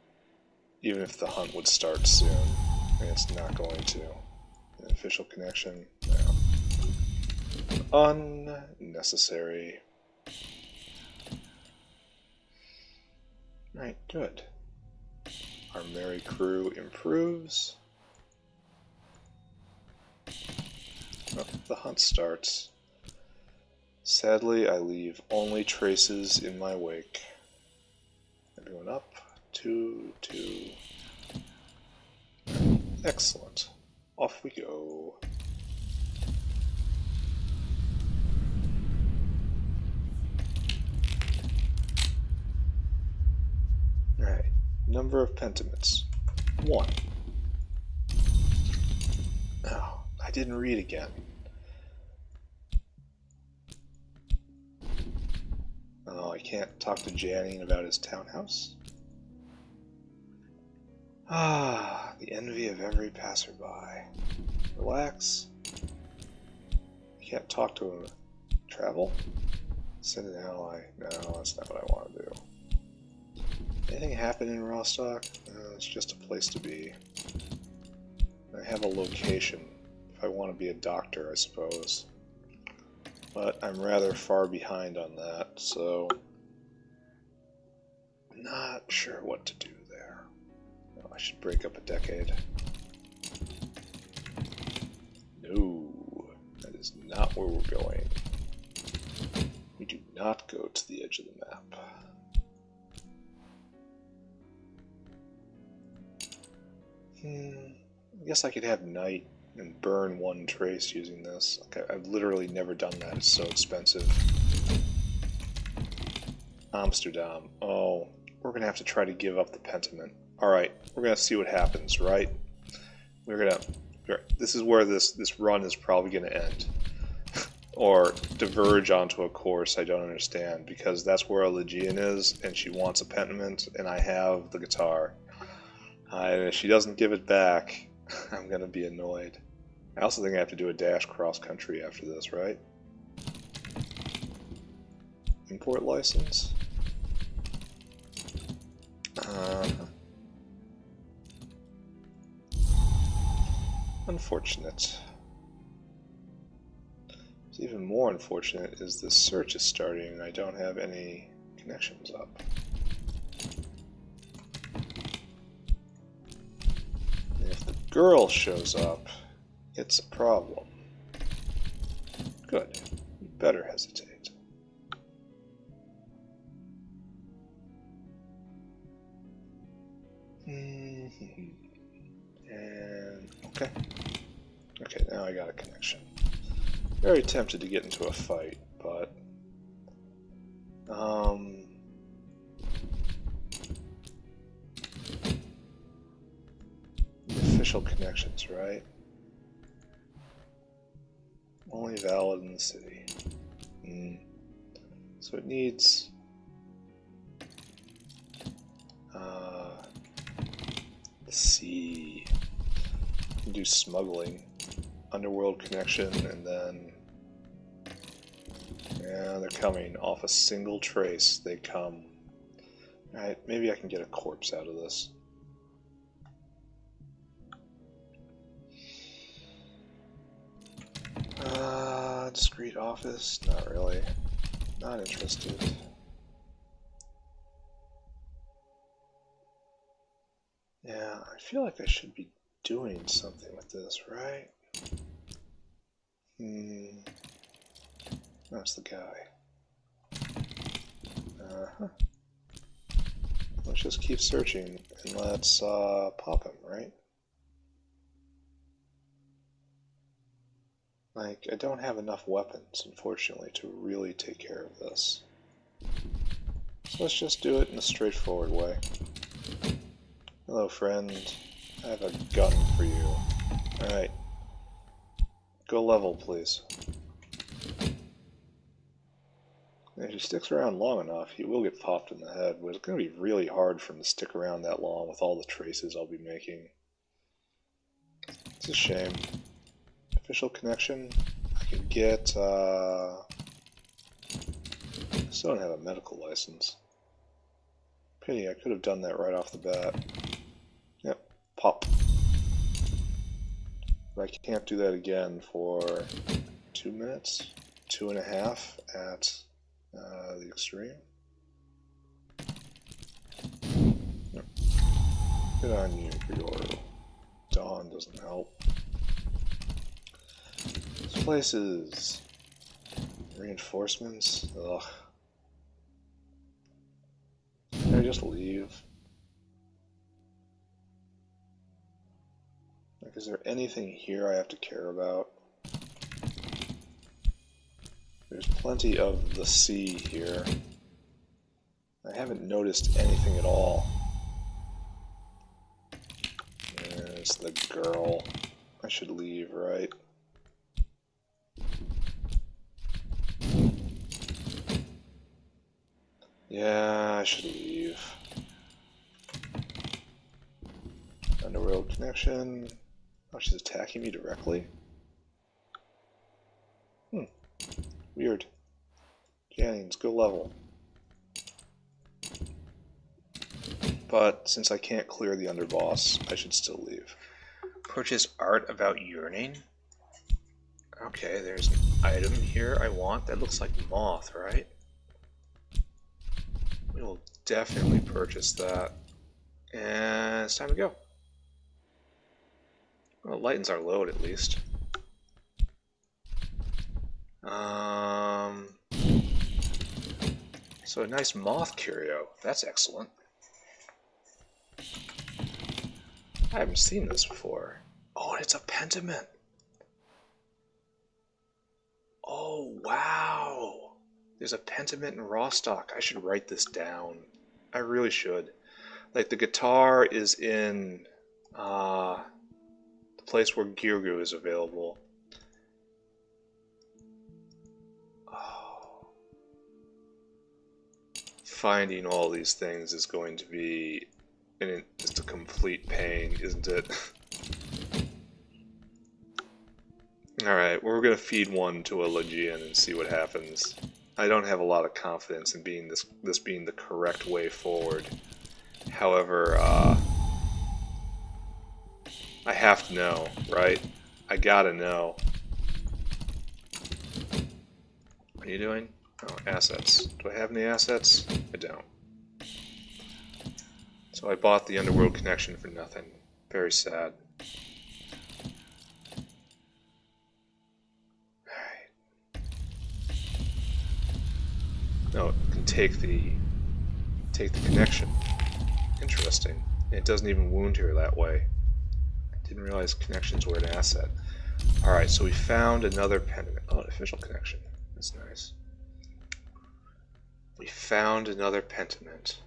A: even if the hunt would start soon. And it's not going to. An official connection? No. Unnecessary. Right, good. Our merry crew improves. Oh, the hunt starts. Sadly, I leave only traces in my wake. Everyone up. 2, 2. Excellent. Off we go. Alright. Number of pentiments. 1. Oh, I didn't read again. Oh, I can't talk to Janine about his townhouse? Ah, the envy of every passerby. Relax. I can't talk to him. Travel? Send an ally. No, that's not what I want to do. Anything happen in Rostock? No, it's just a place to be. I have a location, if I want to be a doctor, I suppose. But I'm rather far behind on that, so I'm not sure what to do there. No, I should break up a decade. No, that is not where we're going. We do not go to the edge of the map. I guess I could have night and burn 1 trace using this. Okay, I've literally never done that. It's so expensive. Amsterdam. Oh, we're gonna have to try to give up the pentiment. Alright, we're gonna see what happens, right? This is where this run is probably gonna end. Or diverge onto a course I don't understand, because that's where a Legion is, and she wants a pentiment, and I have the guitar. And if she doesn't give it back, I'm gonna be annoyed. I also think I have to do a dash cross country after this, right? Import license? Unfortunate. What's even more unfortunate is this search is starting and I don't have any connections up. And if the girl shows up, it's a problem. Good. You better hesitate. And okay. Okay, now I got a connection. Very tempted to get into a fight, but official connections, right? Only valid in the city. So it needs let's see. You can do smuggling, underworld connection, and then yeah, they're coming off a single trace. They come. Alright, maybe I can get a corpse out of this. Discreet office? Not really. Not interested. Yeah, I feel like I should be doing something with this, right? That's the guy. Let's just keep searching and let's pop him, right? Like, I don't have enough weapons, unfortunately, to really take care of this. So let's just do it in a straightforward way. Hello, friend. I have a gun for you. Alright. Go level, please. If he sticks around long enough, he will get popped in the head, but it's going to be really hard for him to stick around that long with all the traces I'll be making. It's a shame. Official connection. I can get, I still don't have a medical license. Pity, I could have done that right off the bat. Yep, pop. But I can't do that again for 2 minutes, 2.5 at the extreme. Yep. Good on you, Griorio. Dawn doesn't help. These places. Reinforcements. Ugh. Can I just leave? Like, is there anything here I have to care about? There's plenty of the sea here. I haven't noticed anything at all. There's the girl. I should leave, right? Yeah, I should leave. Underworld connection. Oh, she's attacking me directly? Weird. Jennings, go level. But since I can't clear the underboss, I should still leave. Purchase art about yearning? Okay, there's an item here I want. That looks like moth, right? We will definitely purchase that. And it's time to go. Well, it lightens our load at least. So a nice moth curio. That's excellent. I haven't seen this before. Oh, and it's a pentiment. Oh, wow. There's a pentiment in Rostock. I should write this down. I really should. Like, the guitar is in the place where Girgu is available. Oh. Finding all these things is going to be just a complete pain, isn't it? Alright, we're going to feed one to a Legion and see what happens. I don't have a lot of confidence in being this being the correct way forward. However, I have to know, right? I gotta know. What are you doing? Oh, assets. Do I have any assets? I don't. So I bought the Underworld connection for nothing. Very sad. No, it can take the connection. Interesting. It doesn't even wound her that way. Didn't realize connections were an asset. Alright, so we found another pendant. Oh, an official connection. That's nice. We found another pentiment.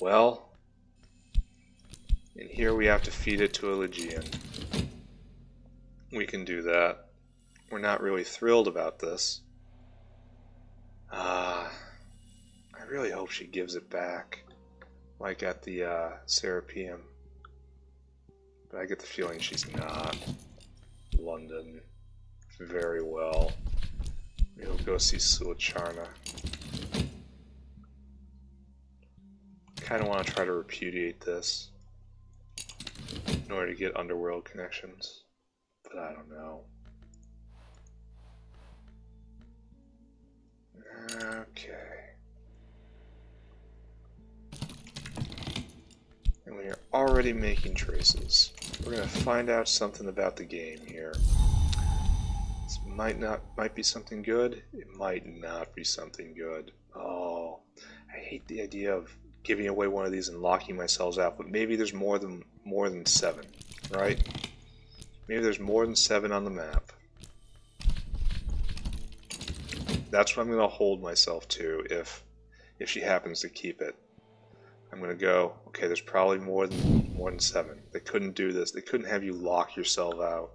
A: Well, and here we have to feed it to a Legion. We can do that. We're not really thrilled about this. I really hope she gives it back, like at the Serapeum. But I get the feeling she's not. London. Very well. We'll go see Sulicharna. Kind of want to try to repudiate this in order to get underworld connections, but I don't know. Okay. And we are already making traces. We're going to find out something about the game here. This might be something good. It might not be something good. Oh, I hate the idea of giving away one of these and locking myself out, but maybe there's more than 7, right? Maybe there's more than 7 on the map. That's what I'm going to hold myself to if she happens to keep it. I'm going to go, okay, there's probably more than 7. They couldn't do this. They couldn't have you lock yourself out.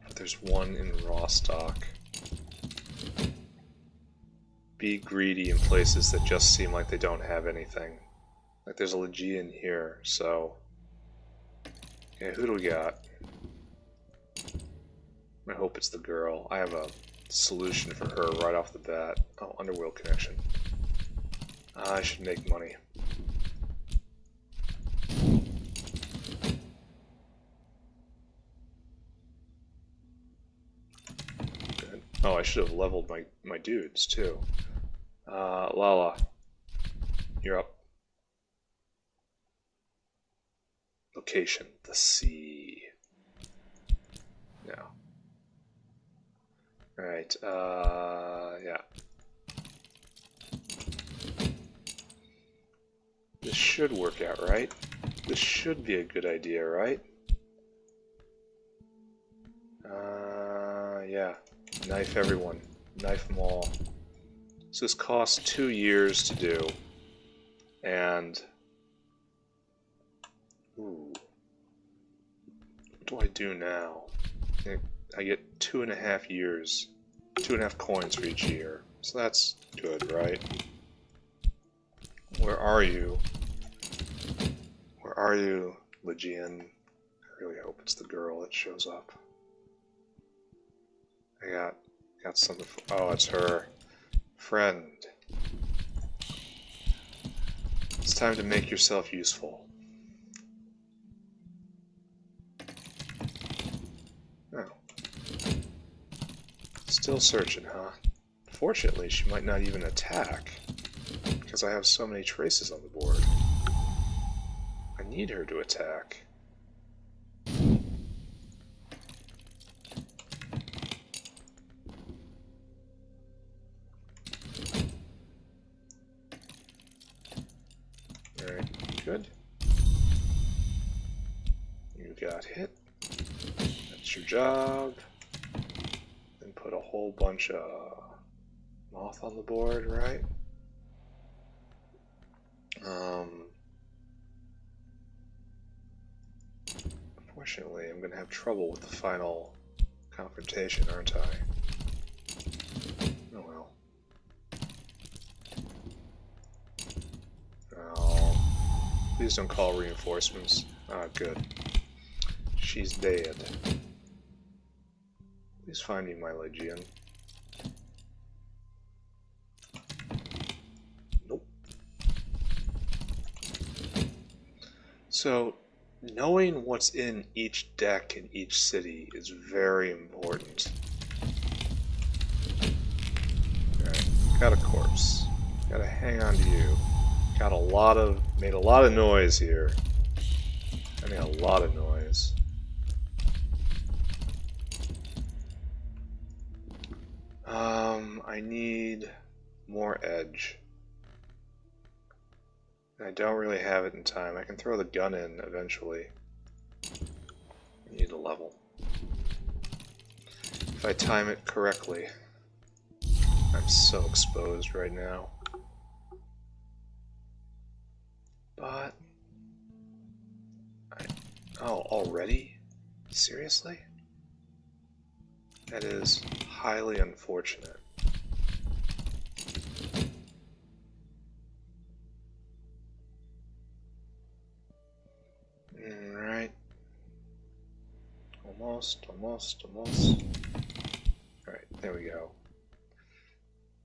A: But there's one in Rostock. Be greedy in places that just seem like they don't have anything. Like there's a Legion here, so... Okay, who do we got? I hope it's the girl. I have a solution for her right off the bat. Oh, underworld connection. I should make money. Good. Oh, I should have leveled my dudes too. Lala, you're up. Location, the sea. No. Alright, yeah. This should work out, right? This should be a good idea, right? Yeah. Knife everyone. Knife them all. So this costs 2 years to do. And... Ooh. What do I do now? I get 2.5 years. 2.5 coins for each year. So that's good, right? Where are you? Where are you, Legion? I really hope it's the girl that shows up. I got something for, oh, it's her. Friend. It's time to make yourself useful. Oh. Still searching, huh? Fortunately, she might not even attack, because I have so many traces on the board. I need her to attack. Alright, good. You got hit. That's your job. Then put a whole bunch of moth on the board, right? Unfortunately, I'm going to have trouble with the final confrontation, aren't I? Oh well. Oh, please don't call reinforcements. Ah, good. She's dead. Please find me my Legion. Nope. So, knowing what's in each deck in each city is very important. Alright, got a corpse. Gotta hang on to you. Got made a lot of noise here. I mean, a lot of noise. I need more edge. I don't really have it in time. I can throw the gun in eventually. I need a level. If I time it correctly. I'm so exposed right now. But... oh, already? Seriously? That is highly unfortunate. Alright. Almost. Alright, there we go.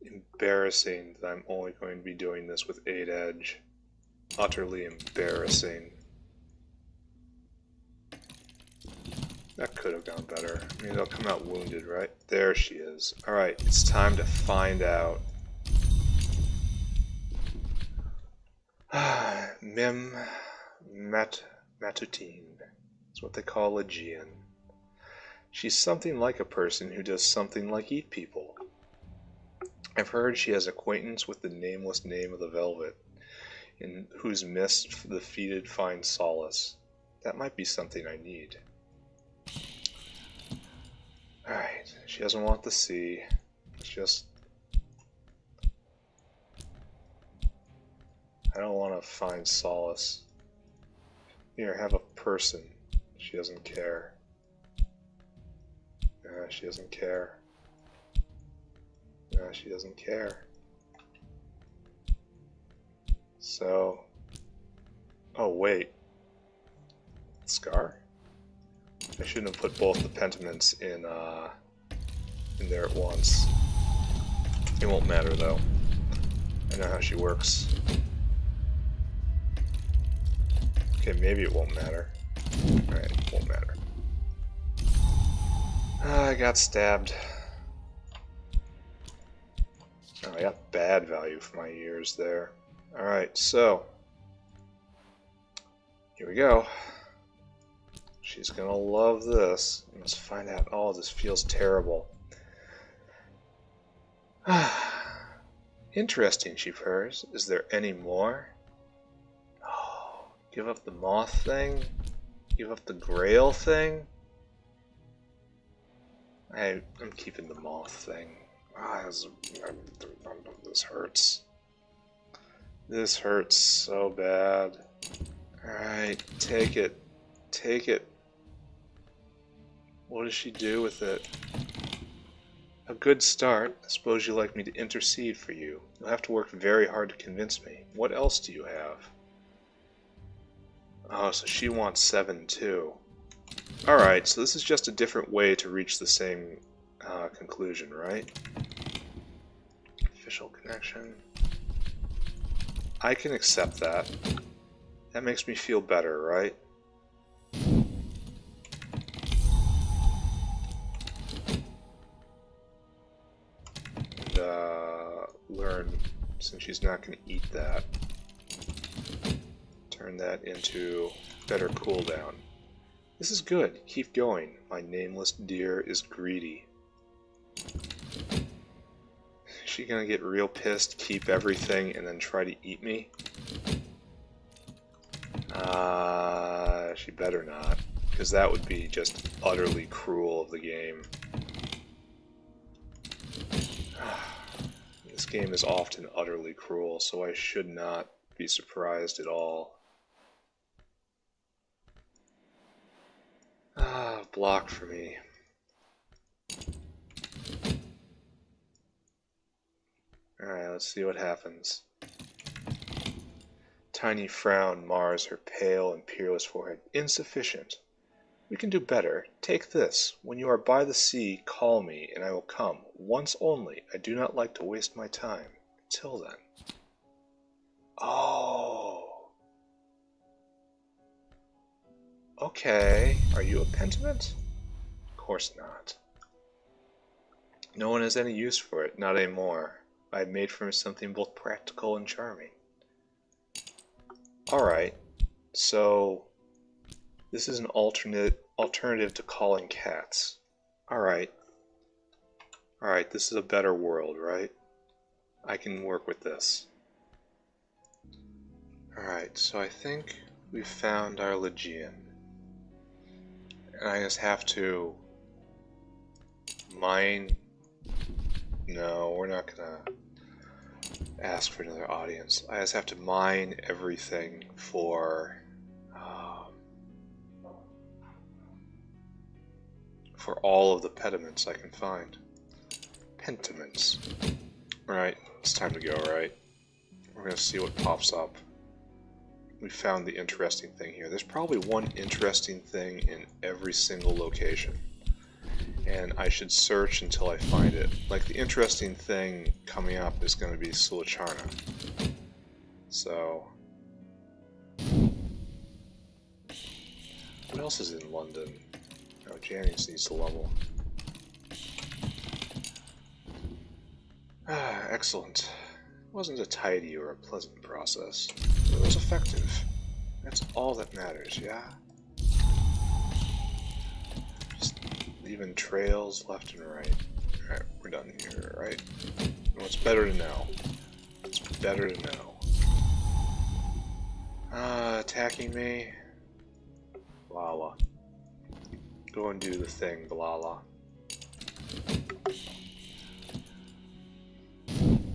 A: Embarrassing that I'm only going to be doing this with 8 edge. Utterly embarrassing. That could have gone better. I mean, they'll come out wounded, right? There she is. Alright, it's time to find out. Mim Matutine. That's what they call a Aegean. She's something like a person who does something like eat people. I've heard she has acquaintance with the nameless name of the velvet, in whose mist the defeated find solace. That might be something I need. Alright, she doesn't want the sea. It's just... I don't want to find solace. Here, have a person. She doesn't care. She doesn't care. She doesn't care. So... oh, wait. Scar? I shouldn't have put both the pentiments in there at once. It won't matter, though. I know how she works. Okay, maybe it won't matter. Alright, it won't matter. I got stabbed. Oh, I got bad value for my ears there. Alright, so... here we go. She's gonna love this. Let's find out. Oh, this feels terrible. Interesting, she purrs. Is there any more? Oh, give up the moth thing? Give up the grail thing? I'm keeping the moth thing. This hurts. This hurts so bad. Alright, take it. Take it. What does she do with it? A good start. I suppose you'd like me to intercede for you. You'll have to work very hard to convince me. What else do you have? Oh, so she wants 7 too. Alright, so this is just a different way to reach the same conclusion, right? Official connection. I can accept that. That makes me feel better, right? And learn, since she's not going to eat that, turn that into better cooldown. This is good. Keep going. My nameless deer is greedy. Is she gonna get real pissed, keep everything, and then try to eat me? She better not, because that would be just utterly cruel of the game. This game is often utterly cruel, so I should not be surprised at all. Block for me. Alright, let's see what happens. Tiny frown mars her pale and peerless forehead. Insufficient. We can do better. Take this. When you are by the sea, call me, and I will come. Once only. I do not like to waste my time. Till then. Oh. Okay. Are you a pentiment? Of course not. No one has any use for it. Not anymore. I have made for him something both practical and charming. Alright. So... this is an alternative to calling cats. Alright. Alright, this is a better world, right? I can work with this. Alright, so I think we've found our Legion. And I just have to mine No, we're not gonna ask for another audience. I just have to mine everything for all of the pediments I can find. Pentiments. Right, it's time to go, right? We're gonna see what pops up. We found the interesting thing here. There's probably one interesting thing in every single location. And I should search until I find it. Like, the interesting thing coming up is going to be Sulicharna. So... what else is in London? Oh, Janice needs to level. Ah, excellent. It wasn't a tidy or a pleasant process, but it was effective. That's all that matters, yeah? Just leaving trails left and right. Alright, we're done here, right? Well, it's better to know. It's better to know. Attacking me? Blala. Go and do the thing, Blala.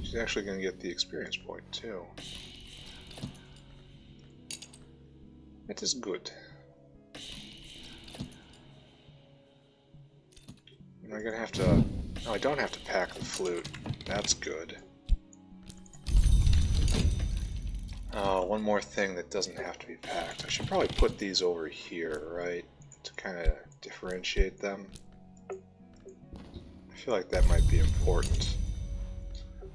A: She's actually going to get the experience point, too. It is good. Am I going to have to... no, I don't have to pack the flute. That's good. One more thing that doesn't have to be packed. I should probably put these over here, right? To kind of differentiate them. I feel like that might be important.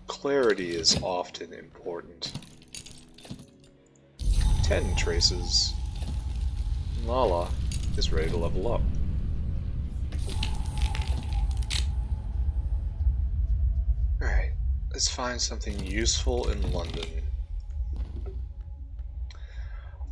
A: Clarity is often important. 10 traces. Lala is ready to level up. Alright, let's find something useful in London.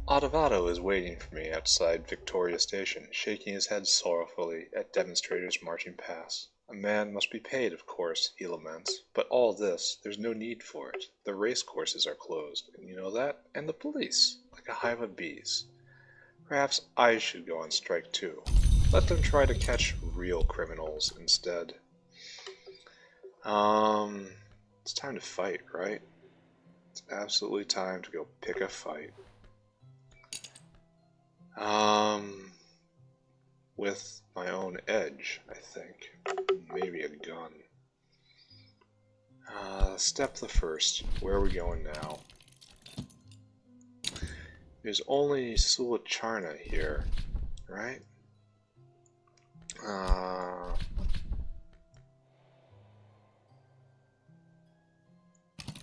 A: Ottavato is waiting for me outside Victoria Station, shaking his head sorrowfully at demonstrators marching past. A man must be paid, of course, he laments, but all this, there's no need for it. The race courses are closed, and you know that? And the police, like a hive of bees. Perhaps I should go on strike too. Let them try to catch real criminals instead. It's time to fight, right? It's absolutely time to go pick a fight. With my own edge, I think. Maybe a gun. Step the first. Where are we going now? There's only Sulicharna here, right?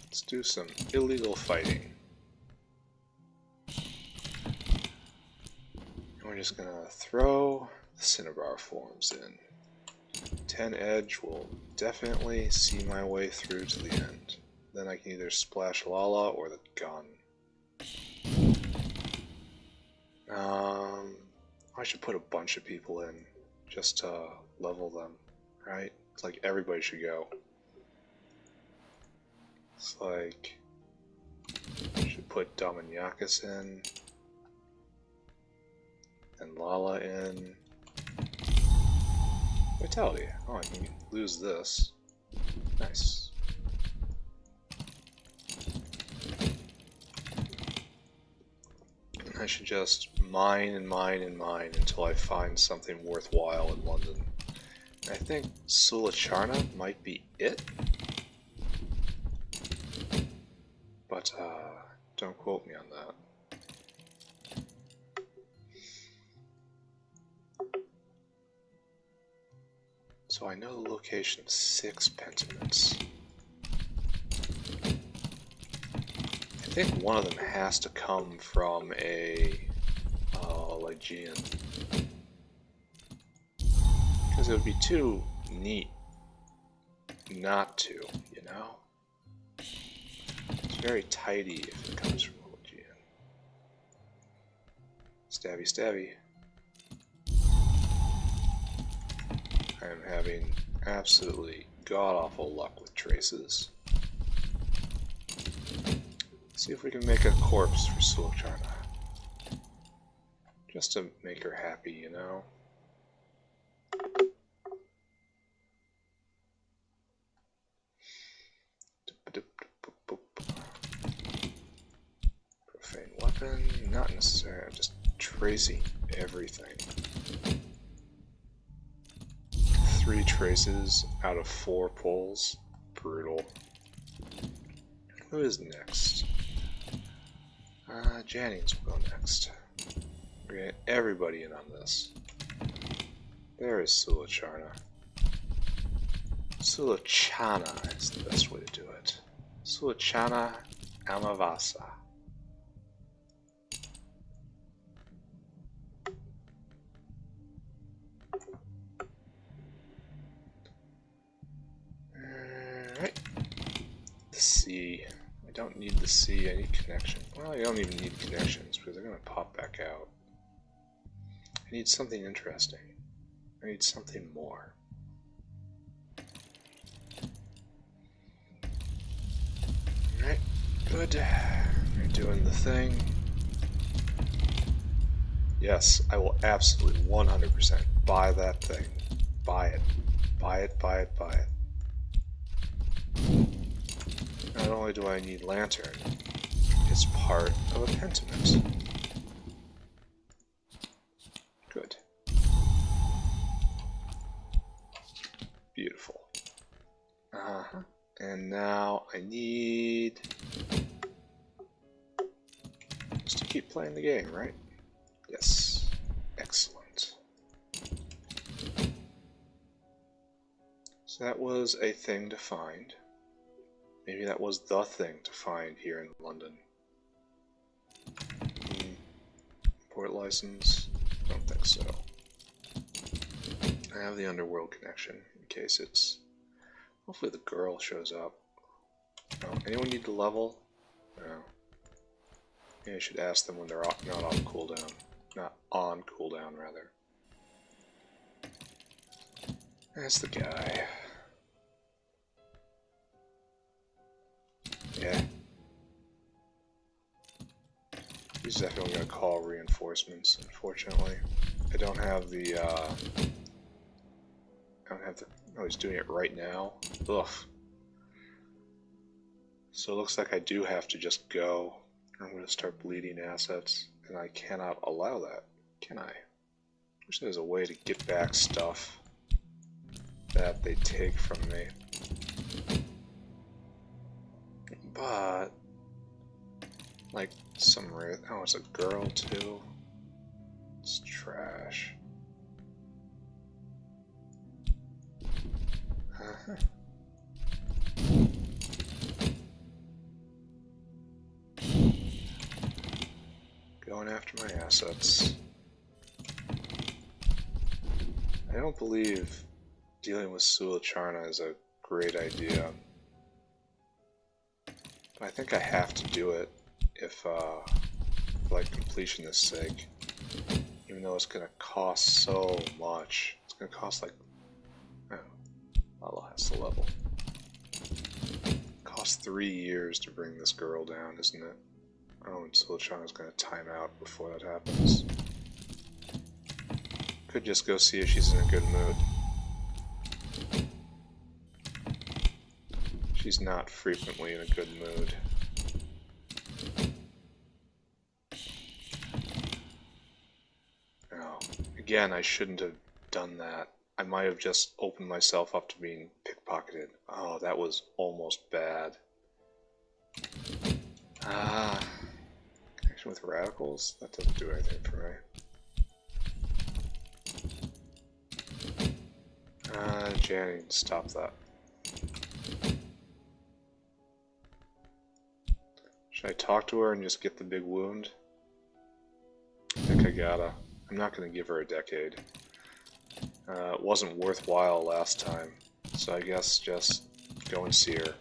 A: Let's do some illegal fighting. We're just gonna throw the Cinnabar forms in. 10 edge will definitely see my way through to the end. Then I can either splash Lala or the gun. I should put a bunch of people in just to level them, right? It's like everybody should go. It's like I should put Dominiakis in and Lala in. Vitality. Oh, I can lose this. Nice. I should just mine and mine and mine until I find something worthwhile in London. And I think Sulicharna might be it? But, don't quote me on that. So I know the location of 6 pentiments. I think one of them has to come from a Lygian. Because it would be too neat not to, you know? It's very tidy if it comes from a Lygian. Stabby stabby. I am having absolutely god-awful luck with traces. Let's see if we can make a corpse for Sulicharna. Just to make her happy, you know? happen? Not necessarily. I'm just tracing everything. 3 traces out of 4 pulls. Brutal. Who is next? Jannings will go next. We're gonna get everybody in on this. There is Sulacharna. Sulachana is the best way to do it. Sulachana Amavasa. Alright. The sea. I don't need the sea, I need connection. Well, I don't even need connections because they're going to pop back out. I need something interesting. I need something more. Alright, good. You're doing the thing. Yes, I will absolutely 100% buy that thing. Buy it. Buy it, buy it, buy it. Not only do I need Lantern, it's part of a Pentiment. Good. Beautiful. And now I need just to keep playing the game, right? Yes. Excellent. So that was a thing to find. Maybe that was the thing to find here in London. Port license? I don't think so. I have the underworld connection in case it's... Hopefully the girl shows up. Oh, anyone need to level? No. Maybe I should ask them when they're not on cooldown. Not on cooldown, rather. That's the guy. Yeah. He's definitely gonna call reinforcements, unfortunately. I don't have the, oh, he's doing it right now? Ugh. So it looks like I do have to just go. I'm gonna start bleeding assets, and I cannot allow that, can I? Wish there was a way to get back stuff that they take from me. But, like, some rare... Oh, it's a girl, too. It's trash. Going after my assets. I don't believe dealing with Sulacharna is a great idea. But I think I have to do it if, for like completionist sake. Even though it's gonna cost so much. It's gonna cost like... Oh, Allah has the level. It costs 3 years to bring this girl down, isn't it? Oh, and Sulacharna's gonna time out before that happens. Could just go see if she's in a good mood. She's not frequently in a good mood. Oh, again, I shouldn't have done that. I might have just opened myself up to being pickpocketed. Oh, that was almost bad. Connection with radicals? That doesn't do anything for me. Janny, stop that. Should I talk to her and just get the big wound? I think I gotta. I'm not gonna give her a decade. It wasn't worthwhile last time, so I guess just go and see her.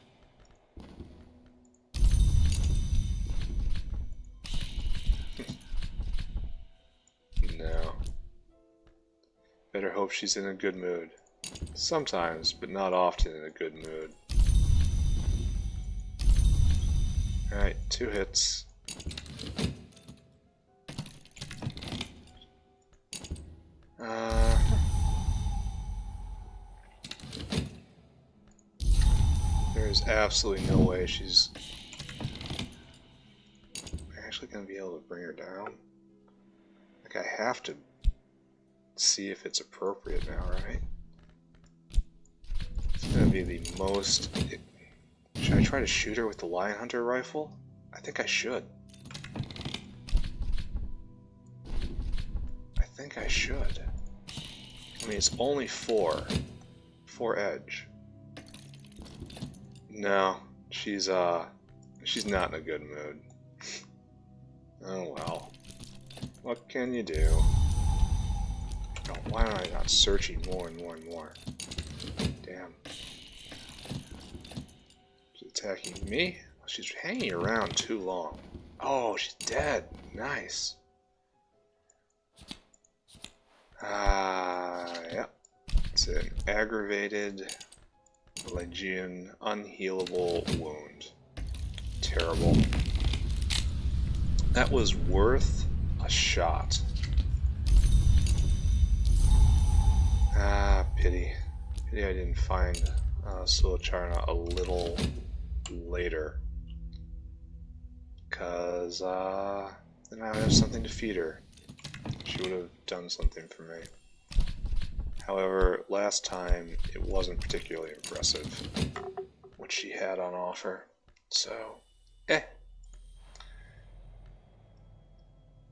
A: No. Better hope she's in a good mood. Sometimes, but not often in a good mood. Alright, 2 hits. There's absolutely no way she's... actually going to be able to bring her down? Like, I have to see if it's appropriate now, right? It's going to be the most... Should I try to shoot her with the Lion Hunter rifle? I think I should. I should. I mean, it's only 4 edge. No, she's not in a good mood. Oh well. What can you do? Oh, why am I not searching more and more and more? Damn. She's attacking me? She's hanging around too long. Oh, she's dead. Nice. Yep. It's an aggravated Legion unhealable wound. Terrible. That was worth a shot. Pity. Pity I didn't find Sulicharna a little later. Because, then I would have something to feed her. She would have done something for me. However, last time it wasn't particularly impressive what she had on offer. So,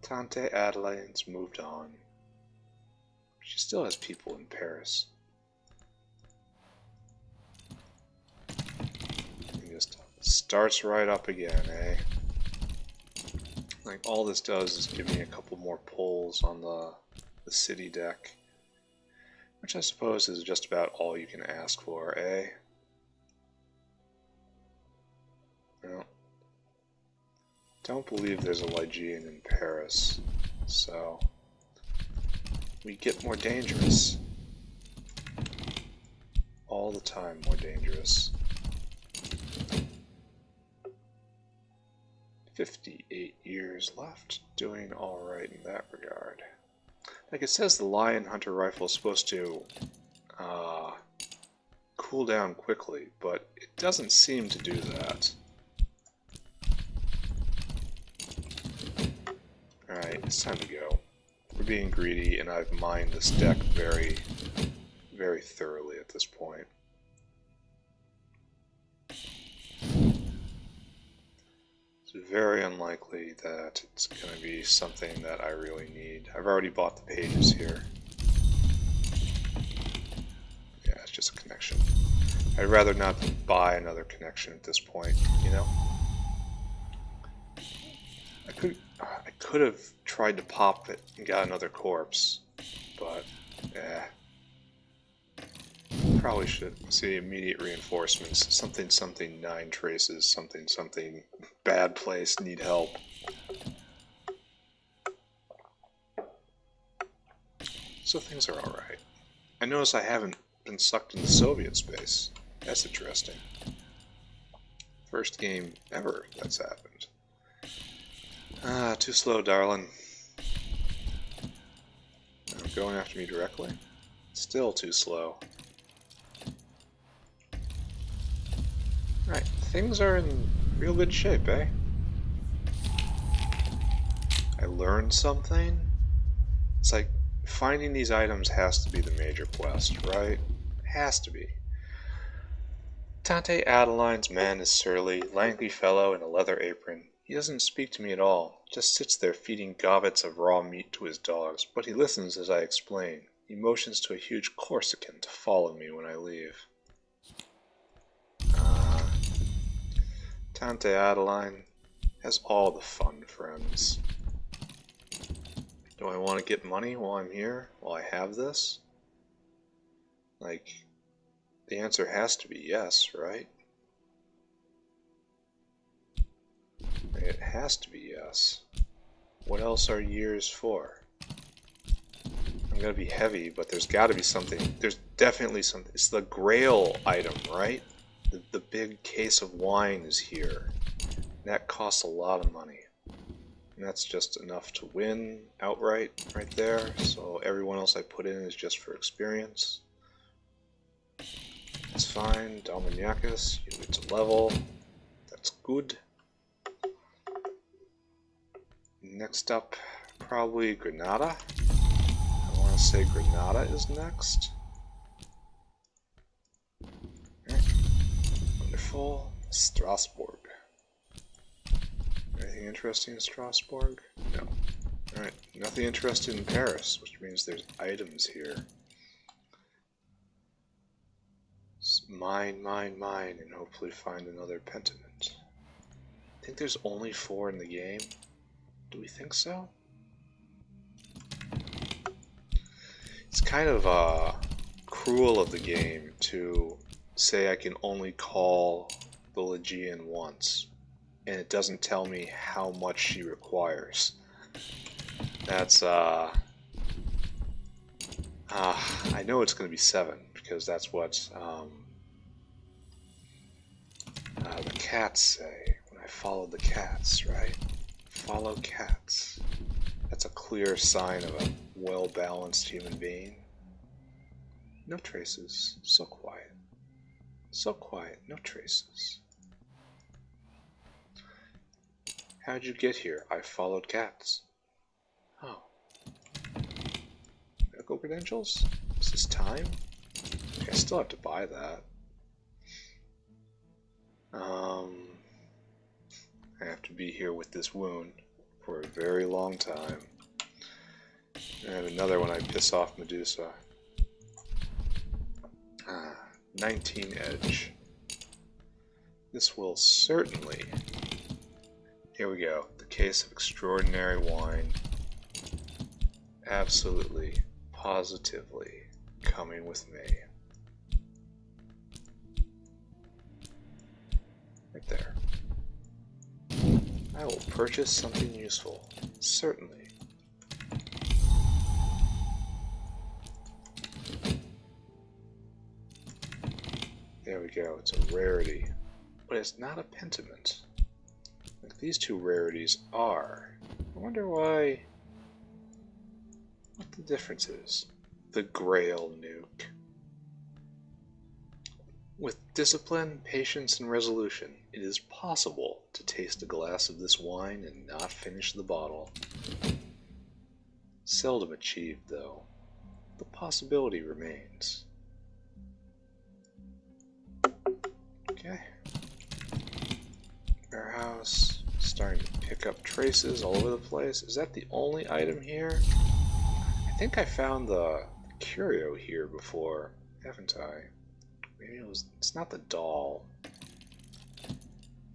A: Tante Adelaide's moved on. She still has people in Paris. And just starts right up again, eh? Like, all this does is give me a couple more pulls on the city deck. Which I suppose is just about all you can ask for, eh? Well, don't believe there's a Lygian in Paris, so we get more dangerous. All the time more dangerous. 58 years left, doing alright in that regard. Like it says, the Lion Hunter rifle is supposed to cool down quickly, but it doesn't seem to do that. Alright, it's time to go. We're being greedy, and I've mined this deck very, very thoroughly at this point. It's very unlikely that it's going to be something that I really need. I've already bought the pages here. Yeah, it's just a connection. I'd rather not buy another connection at this point, you know? I could have tried to pop it and got another corpse, but probably should see immediate reinforcements. Something, 9 traces, something, bad place, need help. So things are alright. I notice I haven't been sucked into Soviet space. That's interesting. First game ever that's happened. Too slow, darling. Going after me directly? Still too slow. Right, things are in real good shape, eh? I learned something. It's like, finding these items has to be the major quest, right? Has to be. Tante Adeline's man is surly, lanky fellow in a leather apron. He doesn't speak to me at all, just sits there feeding gobbets of raw meat to his dogs, but he listens as I explain. He motions to a huge Corsican to follow me when I leave. Tante Adeline has all the fun friends. Do I want to get money while I'm here? While I have this? Like, the answer has to be yes, right? It has to be yes. What else are years for? I'm gonna be heavy, but there's gotta be something. There's definitely something. It's the Grail item, right? The big case of wine is here. That costs a lot of money. And that's just enough to win outright right there. So everyone else I put in is just for experience. That's fine. Dalmaniakis, you get to level. That's good. next up, probably Granada. I want to say Granada is next. Okay. Wonderful. Strasbourg. Anything interesting in Strasbourg? No. Alright, nothing interesting in Paris, which means there's items here. Mine, and hopefully find another pentiment. I think there's only 4 in the game. Do we think so? It's kind of cruel of the game to say I can only call the Legion once, and it doesn't tell me how much she requires. That's, I know it's going to be 7, because that's what the cats say when I follow the cats, right? Follow cats. That's a clear sign of a well-balanced human being. No traces. So quiet. So quiet. No traces. How'd you get here? I followed cats. Oh. Medical credentials? Is this time? Okay, I still have to buy that. I have to be here with this wound for a very long time. And another one I piss off Medusa. 19 edge. This will certainly... Here we go. The case of extraordinary wine. Absolutely, positively coming with me. Right there. I will purchase something useful. Certainly. There we go. It's a rarity. But it's not a pentiment. Like these two rarities are. I wonder why... what the difference is. The Grail Nuke. With discipline, patience, and resolution, it is possible to taste a glass of this wine and not finish the bottle. Seldom achieved, though. The possibility remains. Okay. Warehouse. Starting to pick up traces all over the place. Is that the only item here? I think I found the curio here before, haven't I? Maybe it was... it's not the doll.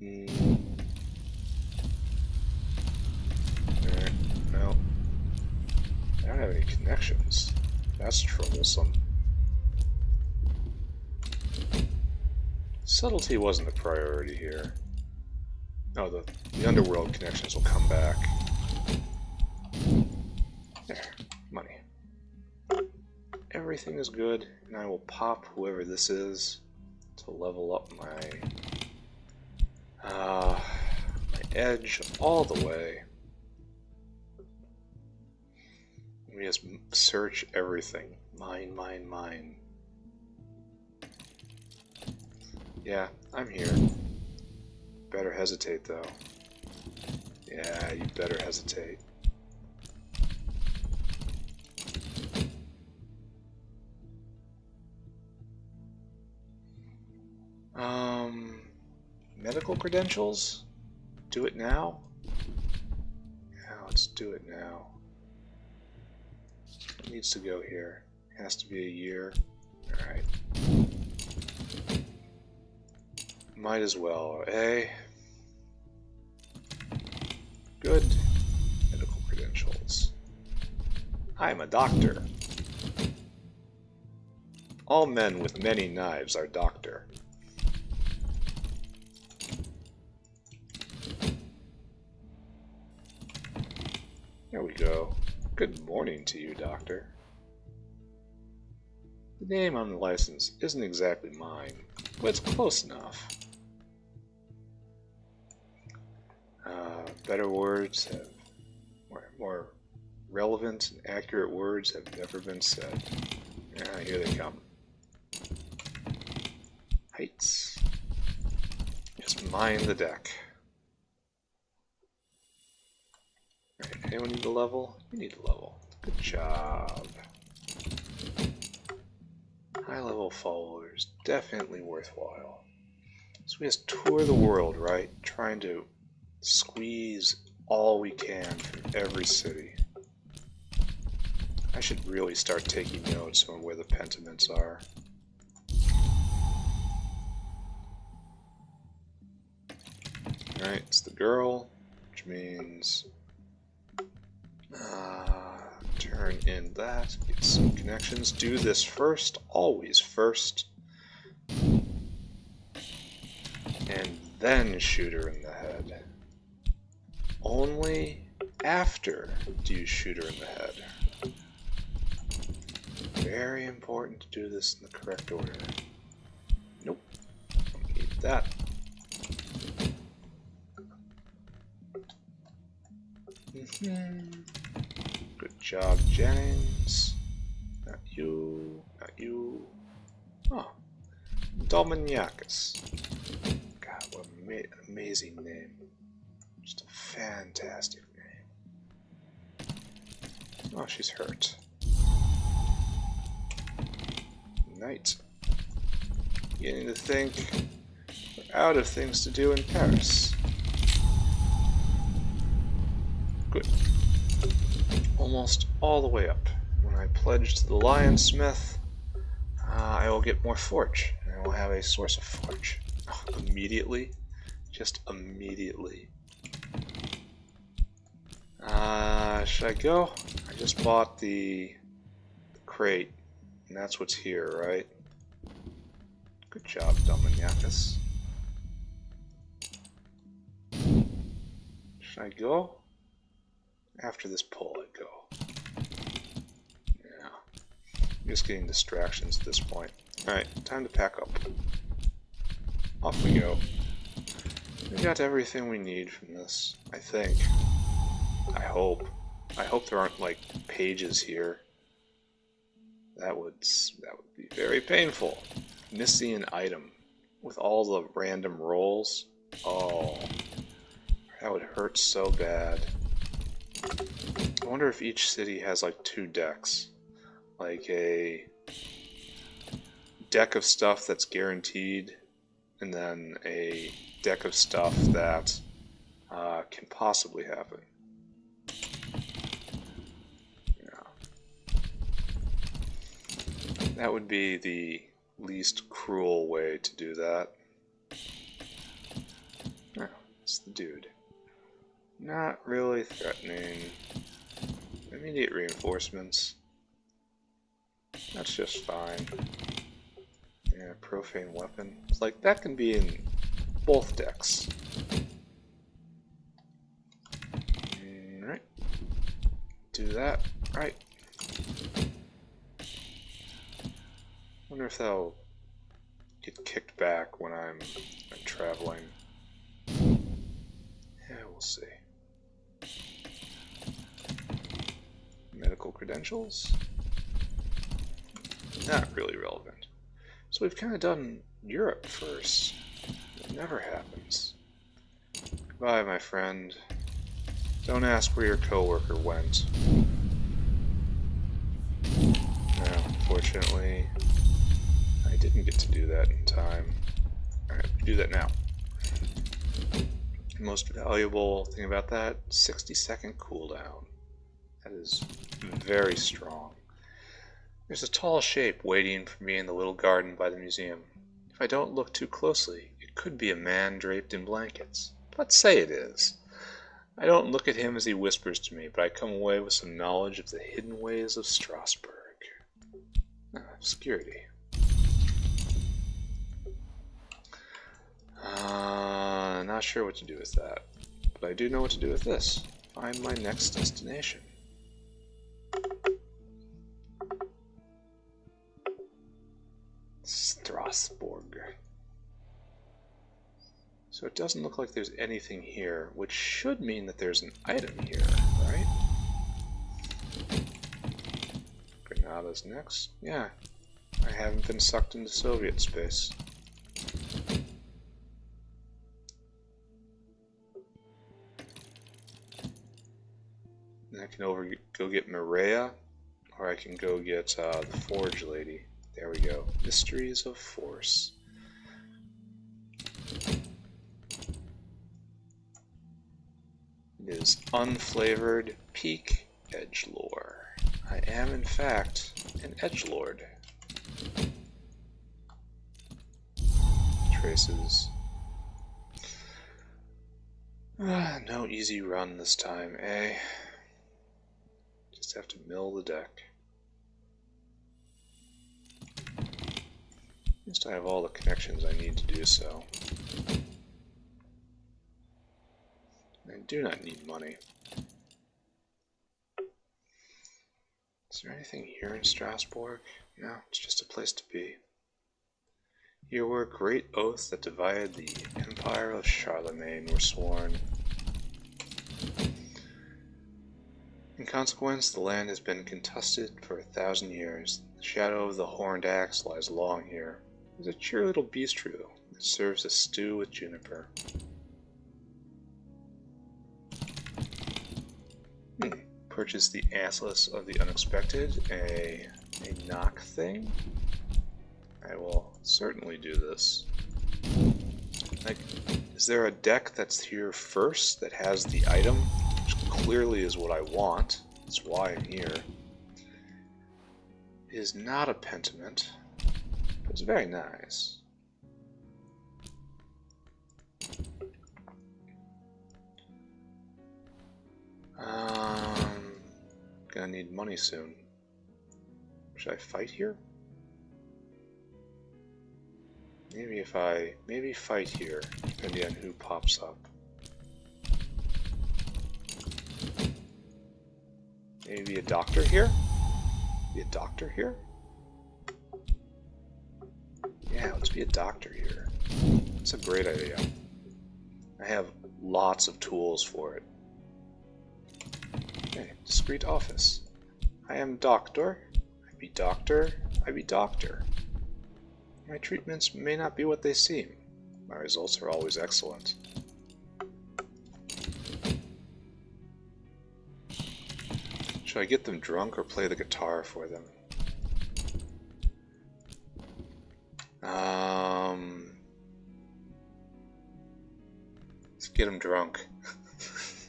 A: Alright, no. I don't have any connections. That's troublesome. Subtlety wasn't the priority here. Oh, the underworld connections will come back. There, money. Everything is good, and I will pop whoever this is to level up my edge all the way. Let me just search everything. Mine. Yeah, I'm here. Better hesitate, though. Yeah, you better hesitate. Medical credentials? Do it now? Yeah, let's do it now. It needs to go here. It has to be a year. Alright. Might as well, eh? Good. Medical credentials. I'm a doctor. All men with many knives are doctor. There we go. Good morning to you, doctor. The name on the license isn't exactly mine, but it's close enough. Better words have... more relevant and accurate words have never been said. Ah, here they come. Heights. Just mine the deck. Right. Anyone need a level? You need a level. Good job. High level followers, definitely worthwhile. So we just tour the world, right? Trying to squeeze all we can from every city. I should really start taking notes on where the pentiments are. Alright, it's the girl, which means turn in that, get some connections. Do this first, always first. And then shoot her in the head. Only after do you shoot her in the head. Very important to do this in the correct order. Nope. Don't need that. Good job, Jennings. Not you. Not you. Oh. Dominiacus. God, what an amazing name. Just a fantastic name. Oh, she's hurt. Knight. Beginning to think we're out of things to do in Paris. Good. Almost all the way up. When I pledge to the Lionsmith, I will get more forge, and I will have a source of forge. Oh, immediately? Just immediately. Should I go? I just bought the crate, and that's what's here, right? Good job, Dominiacus. Should I go? After this pull, I go. Yeah. I'm just getting distractions at this point. Alright, time to pack up. Off we go. We got everything we need from this, I think. I hope. I hope there aren't, like, pages here. That would be very painful. Missing an item with all the random rolls. Oh, that would hurt so bad. I wonder if each city has like 2 decks. Like a deck of stuff that's guaranteed, and then a deck of stuff that can possibly happen. Yeah. That would be the least cruel way to do that. Oh, it's the dude. Not really threatening. Immediate reinforcements. That's just fine. Yeah, profane weapon. It's like, that can be in both decks. Alright. Do that. Right. Wonder if that'll get kicked back when I'm traveling. Yeah, we'll see. Medical credentials? Not really relevant. So we've kind of done Europe first. It never happens. Goodbye, my friend. Don't ask where your coworker went. No, unfortunately, I didn't get to do that in time. Alright, do that now. Most valuable thing about that, 60-second cooldown. That is very strong. There's a tall shape waiting for me in the little garden by the museum. If I don't look too closely, it could be a man draped in blankets. Let's say it is. I don't look at him as he whispers to me, but I come away with some knowledge of the hidden ways of Strasbourg. Obscurity. Not sure what to do with that, but I do know what to do with this. Find my next destination. Strasbourg. So it doesn't look like there's anything here, which should mean that there's an item here, right? Granada's next. Yeah, I haven't been sucked into Soviet space. I can go get Maria, or I can go get the Forge Lady. There we go. Mysteries of Force. It is unflavored peak edgelord. I am, in fact, an edgelord. Traces. No easy run this time, eh? Just have to mill the deck. At least I have all the connections I need to do so. I do not need money. Is there anything here in Strasbourg? No, it's just a place to be. Here were great oaths that divided the empire of Charlemagne were sworn. In consequence, the land has been contested for 1,000 years. The shadow of the horned axe lies long here. There's a cheery little bistro that serves a stew with juniper. Purchase the Atlas of the Unexpected, a knock thing. I will certainly do this. Like, is there a deck that's here first that has the item? Which clearly is what I want. That's why I'm here. It is not a pentiment, but it's very nice. Gonna need money soon. Should I fight here? Maybe fight here, depending on who pops up. Maybe be a doctor here? Be a doctor here? Yeah, let's be a doctor here. That's a great idea. I have lots of tools for it. Okay, discreet office. I am doctor. I be doctor. I be doctor. My treatments may not be what they seem. My results are always excellent. Should I get them drunk or play the guitar for them? Let's get them drunk.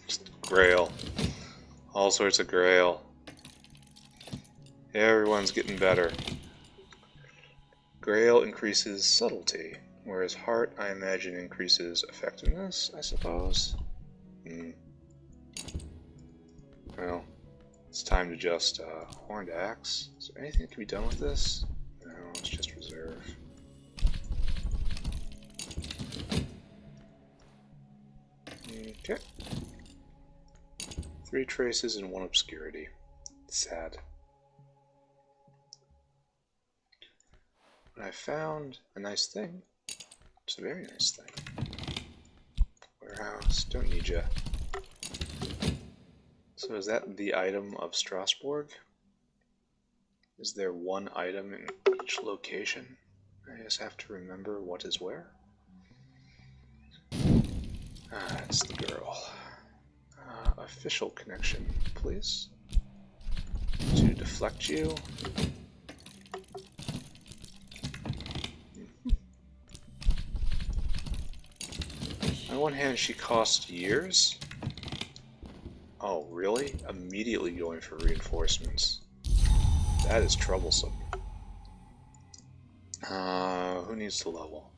A: Just grail. All sorts of grail. Everyone's getting better. Grail increases subtlety, whereas heart, I imagine, increases effectiveness, I suppose. Well, it's time to just horned axe. Is there anything that can be done with this? No, it's just reserve. Okay. 3 traces and 1 obscurity. Sad. But I found a nice thing. It's a very nice thing. Warehouse, don't need ya. So is that the item of Strasbourg? Is there one item in each location? I just have to remember what is where. It's the girl. Official connection, please. To deflect you. On one hand, she costs years. Oh, really? Immediately going for reinforcements. That is troublesome. Who needs to level?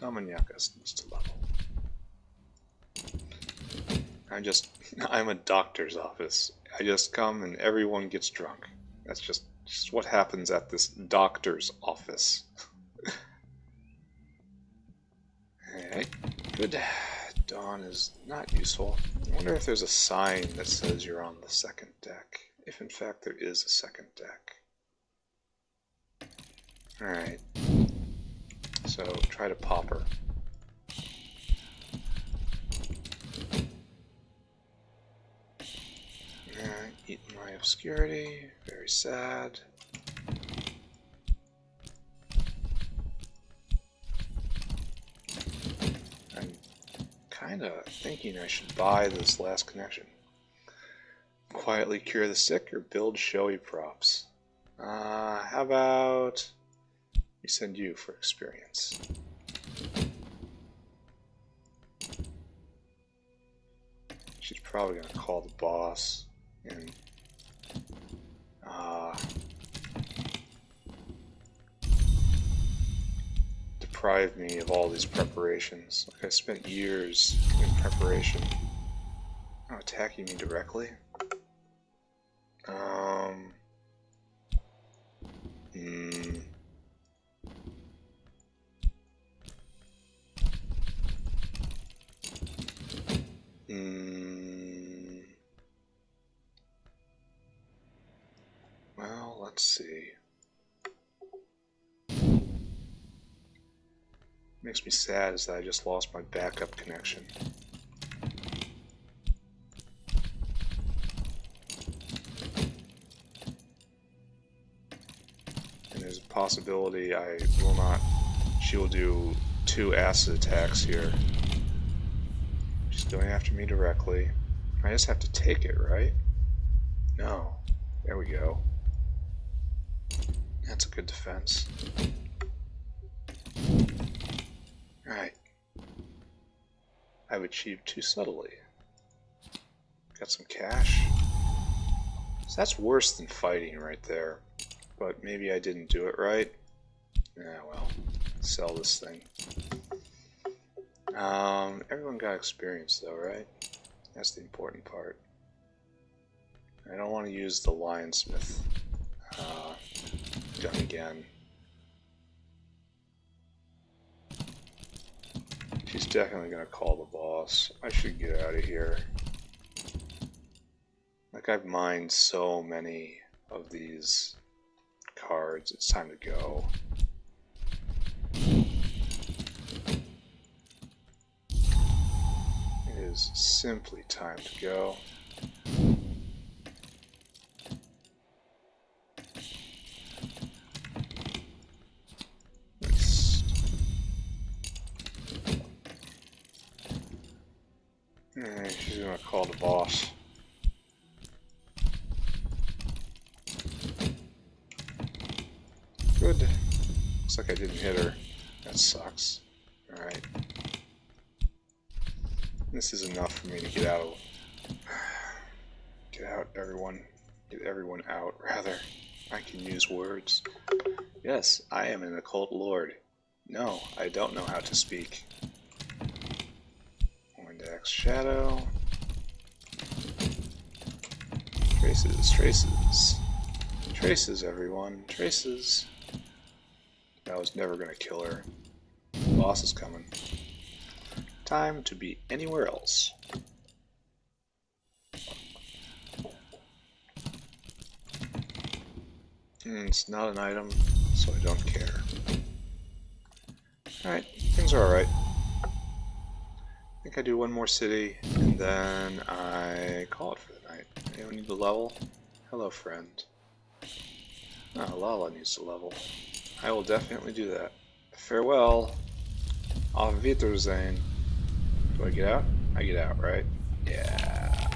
A: Dominiacus needs to level. I'm a doctor's office. I just come and everyone gets drunk. That's just what happens at this doctor's office. Alright, good. Dawn is not useful. I wonder if there's a sign that says you're on the second deck. If in fact there is a second deck. Alright. So try to pop her. Alright, eating my obscurity. Very sad. I'm kinda thinking I should buy this last connection. Quietly cure the sick or build showy props. How about we send you for experience? She's probably gonna call the boss and deprive me of all these preparations. Like I spent years in preparation. Oh, attacking me directly? Well, let's see. Makes me sad is that I just lost my backup connection. And there's a possibility I will not. She will do 2 acid attacks here. She's going after me directly. I just have to take it, right? No. There we go. That's a good defense. Alright. I've achieved too subtly. Got some cash. So that's worse than fighting right there. But maybe I didn't do it right. Yeah, well. Sell this thing. Everyone got experience though, right? That's the important part. I don't want to use the Lionsmith gun again. She's definitely gonna call the boss. I should get out of here. Like, I've mined so many of these cards. It's time to go. It is simply time to go. She's gonna call the boss. Good. Looks like I didn't hit her. That sucks. Alright. This is enough for me to get out. Get out, everyone. Get everyone out, rather. I can use words. Yes, I am an occult lord. No, I don't know how to speak. Index shadow. Traces, traces. Traces, everyone. Traces. I was never gonna kill her. The boss is coming. Time to be anywhere else. It's not an item, so I don't care. Alright, things are alright. I think I do one more city, and then I call it for the night. Anyone need to level? Hello, friend. Oh, Lala needs to level. I will definitely do that. Farewell. Auf Wiedersehen. Do I get out? I get out, right? Yeah.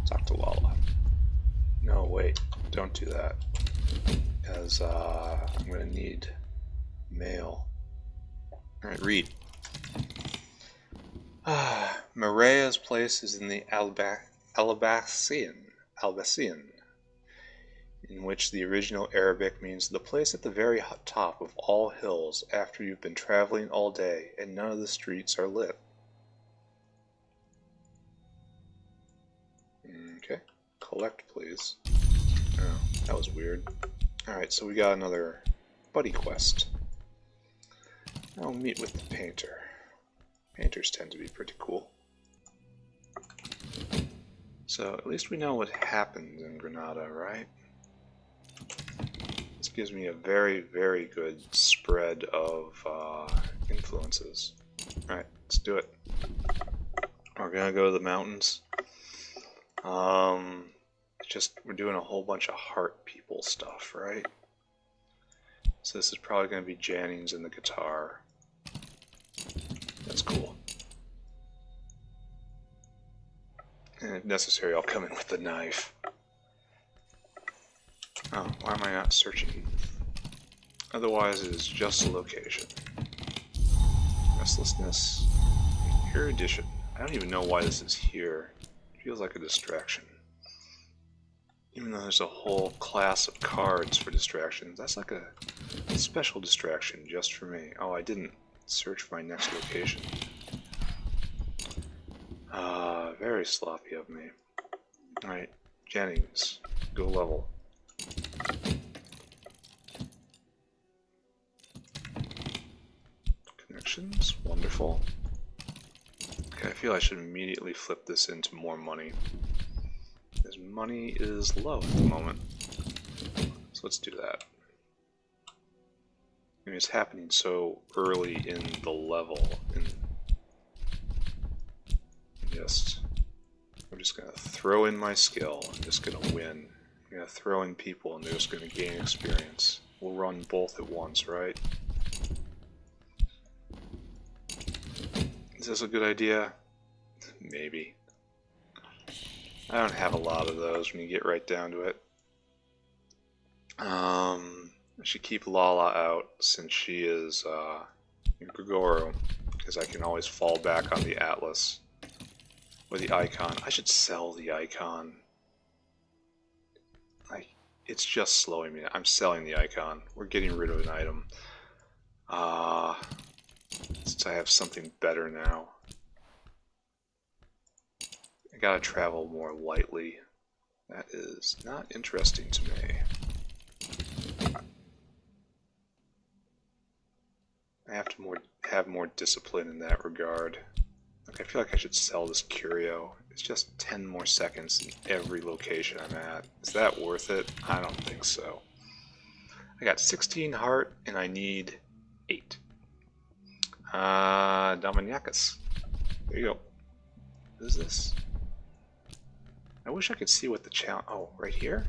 A: Talk to Lala. No, wait. Don't do that. Because I'm going to need mail. Alright, read. Maria's place is in the Albacian, in which the original Arabic means the place at the very top of all hills after you've been traveling all day and none of the streets are lit. Okay, collect please. Oh, that was weird. Alright, so we got another buddy quest. I'll meet with the painter. Painters tend to be pretty cool. So at least we know what happened in Granada, right? This gives me a very, very good spread of influences. Alright, let's do it. We're gonna go to the mountains. We're doing a whole bunch of heart people stuff, right? So this is probably gonna be Jannings and the guitar. That's cool. And If necessary, I'll come in with the knife. Oh, why am I not searching? Otherwise, it is just a location. Restlessness. Erudition. I don't even know why this is here. It feels like a distraction. Even though there's a whole class of cards for distractions, that's like a special distraction just for me. Oh, I didn't search for my next location. Very sloppy of me. Alright, Jennings, go level. Connections, wonderful. Okay, I feel I should immediately flip this into more money. Because money is low at the moment. So let's do that. I mean, it's happening so early in the level. I'm just going to throw in my skill. I'm just going to win. I'm going to throw in people and they're just going to gain experience. We'll run both at once, right? Is this a good idea? Maybe. I don't have a lot of those when you get right down to it. I should keep Lala out since she is Gregoro, because I can always fall back on the Atlas. Or the icon. I should sell the icon. It's just slowing me. I'm selling the icon. We're getting rid of an item. Since I have something better now. I gotta travel more lightly. That is not interesting to me. I have to have more discipline in that regard. I feel like I should sell this curio. It's just 10 more seconds in every location I'm at. Is that worth it? I don't think so. I got 16 heart and I need 8. Dominiacus. There you go. What is this? I wish I could see what the challenge... Oh, right here?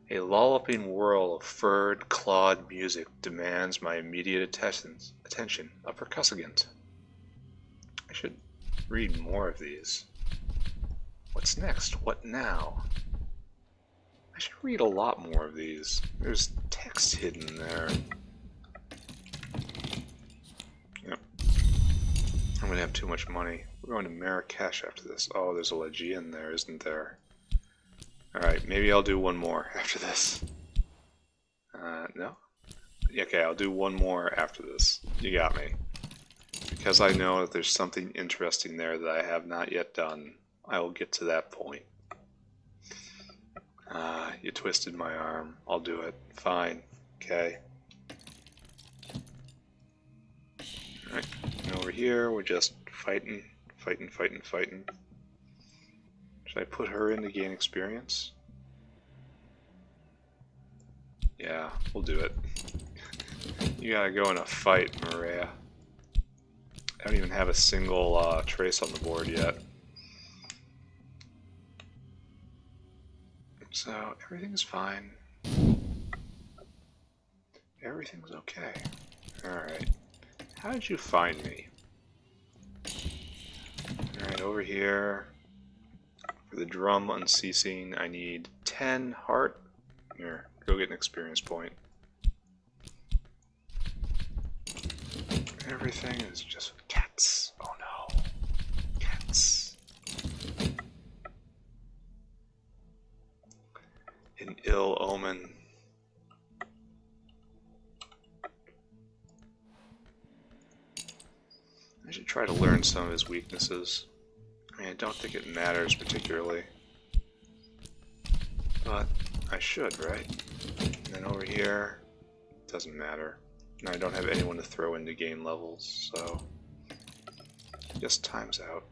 A: A lolloping whirl of furred, clawed music demands my immediate attention. A percussagant. I should read more of these. What's next? What now? I should read a lot more of these. There's text hidden there. Yep. I'm gonna have too much money. We're going to Marrakesh after this. Oh, there's a Legion there, isn't there? Alright, maybe I'll do one more after this. No? Okay, I'll do one more after this. You got me. Because I know that there's something interesting there that I have not yet done. I will get to that point. You twisted my arm. I'll do it. Fine. Okay. Alright, and over here we're just fighting. Should I put her in to gain experience? Yeah, we'll do it. You gotta go in a fight, Maria. I don't even have a single trace on the board yet. So, everything's fine. Everything's okay. Alright. How did you find me? Alright, over here. For the drum unceasing, I need 10 heart. Here, go get an experience point. Everything is just cats. Oh no. Cats. An ill omen. I should try to learn some of his weaknesses. I mean, I don't think it matters particularly. But I should, right? And then over here, doesn't matter. And I don't have anyone to throw into game levels, so just times out.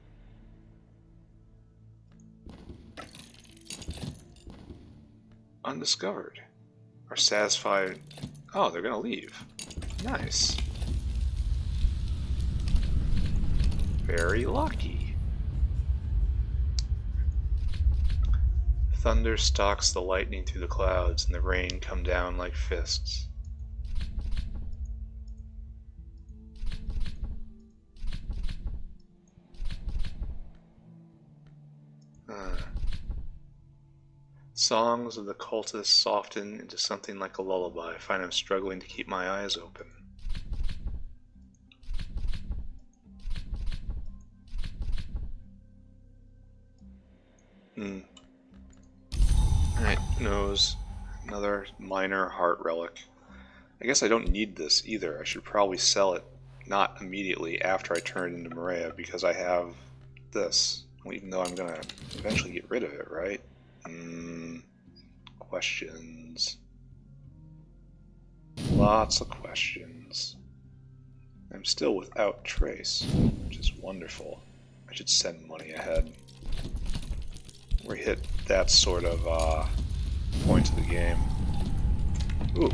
A: Undiscovered. Are satisfied. Oh, they're gonna leave. Nice. Very lucky. Thunder stalks the lightning through the clouds, and the rain come down like fists. Songs of the cultists soften into something like a lullaby. I find I'm struggling to keep my eyes open. Alright, nose. Another minor heart relic. I guess I don't need this either. I should probably sell it not immediately after I turn it into Maria because I have this. Even though I'm going to eventually get rid of it, right? Questions. Lots of questions. I'm still without trace, which is wonderful. I should send money ahead. We hit that sort of point of the game. Ooh.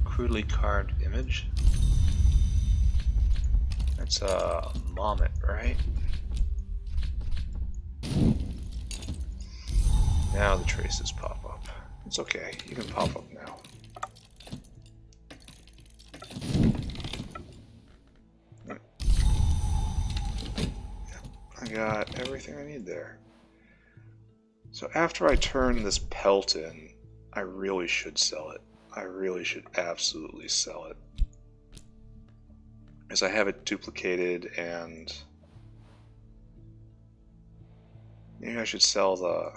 A: Crudely carved image. That's a Mommet, right? Now the traces pop up. It's okay, you can pop up now. I got everything I need there. So after I turn this pelt in, I really should sell it. I really should absolutely sell it. As I have it duplicated and maybe I should sell the...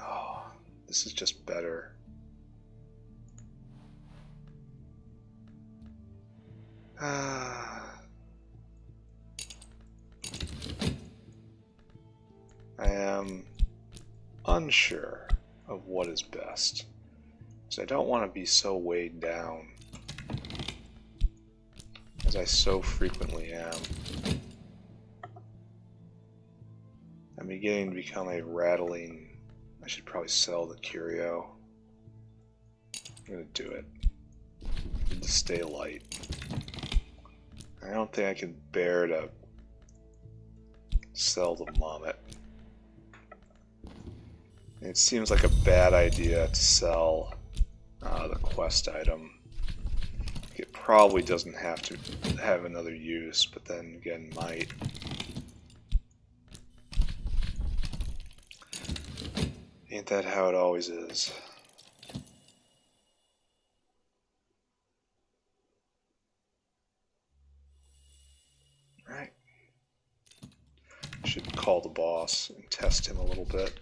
A: Oh, this is just better. I am unsure of what is best, because I don't want to be so weighed down as I so frequently am. I'm beginning to become a rattling... I should probably sell the curio. I'm going to do it. I need to stay light. I don't think I can bear to sell the Mommet. It seems like a bad idea to sell the quest item. It probably doesn't have to have another use, but then again might. Ain't that how it always is? Right. Should call the boss and test him a little bit.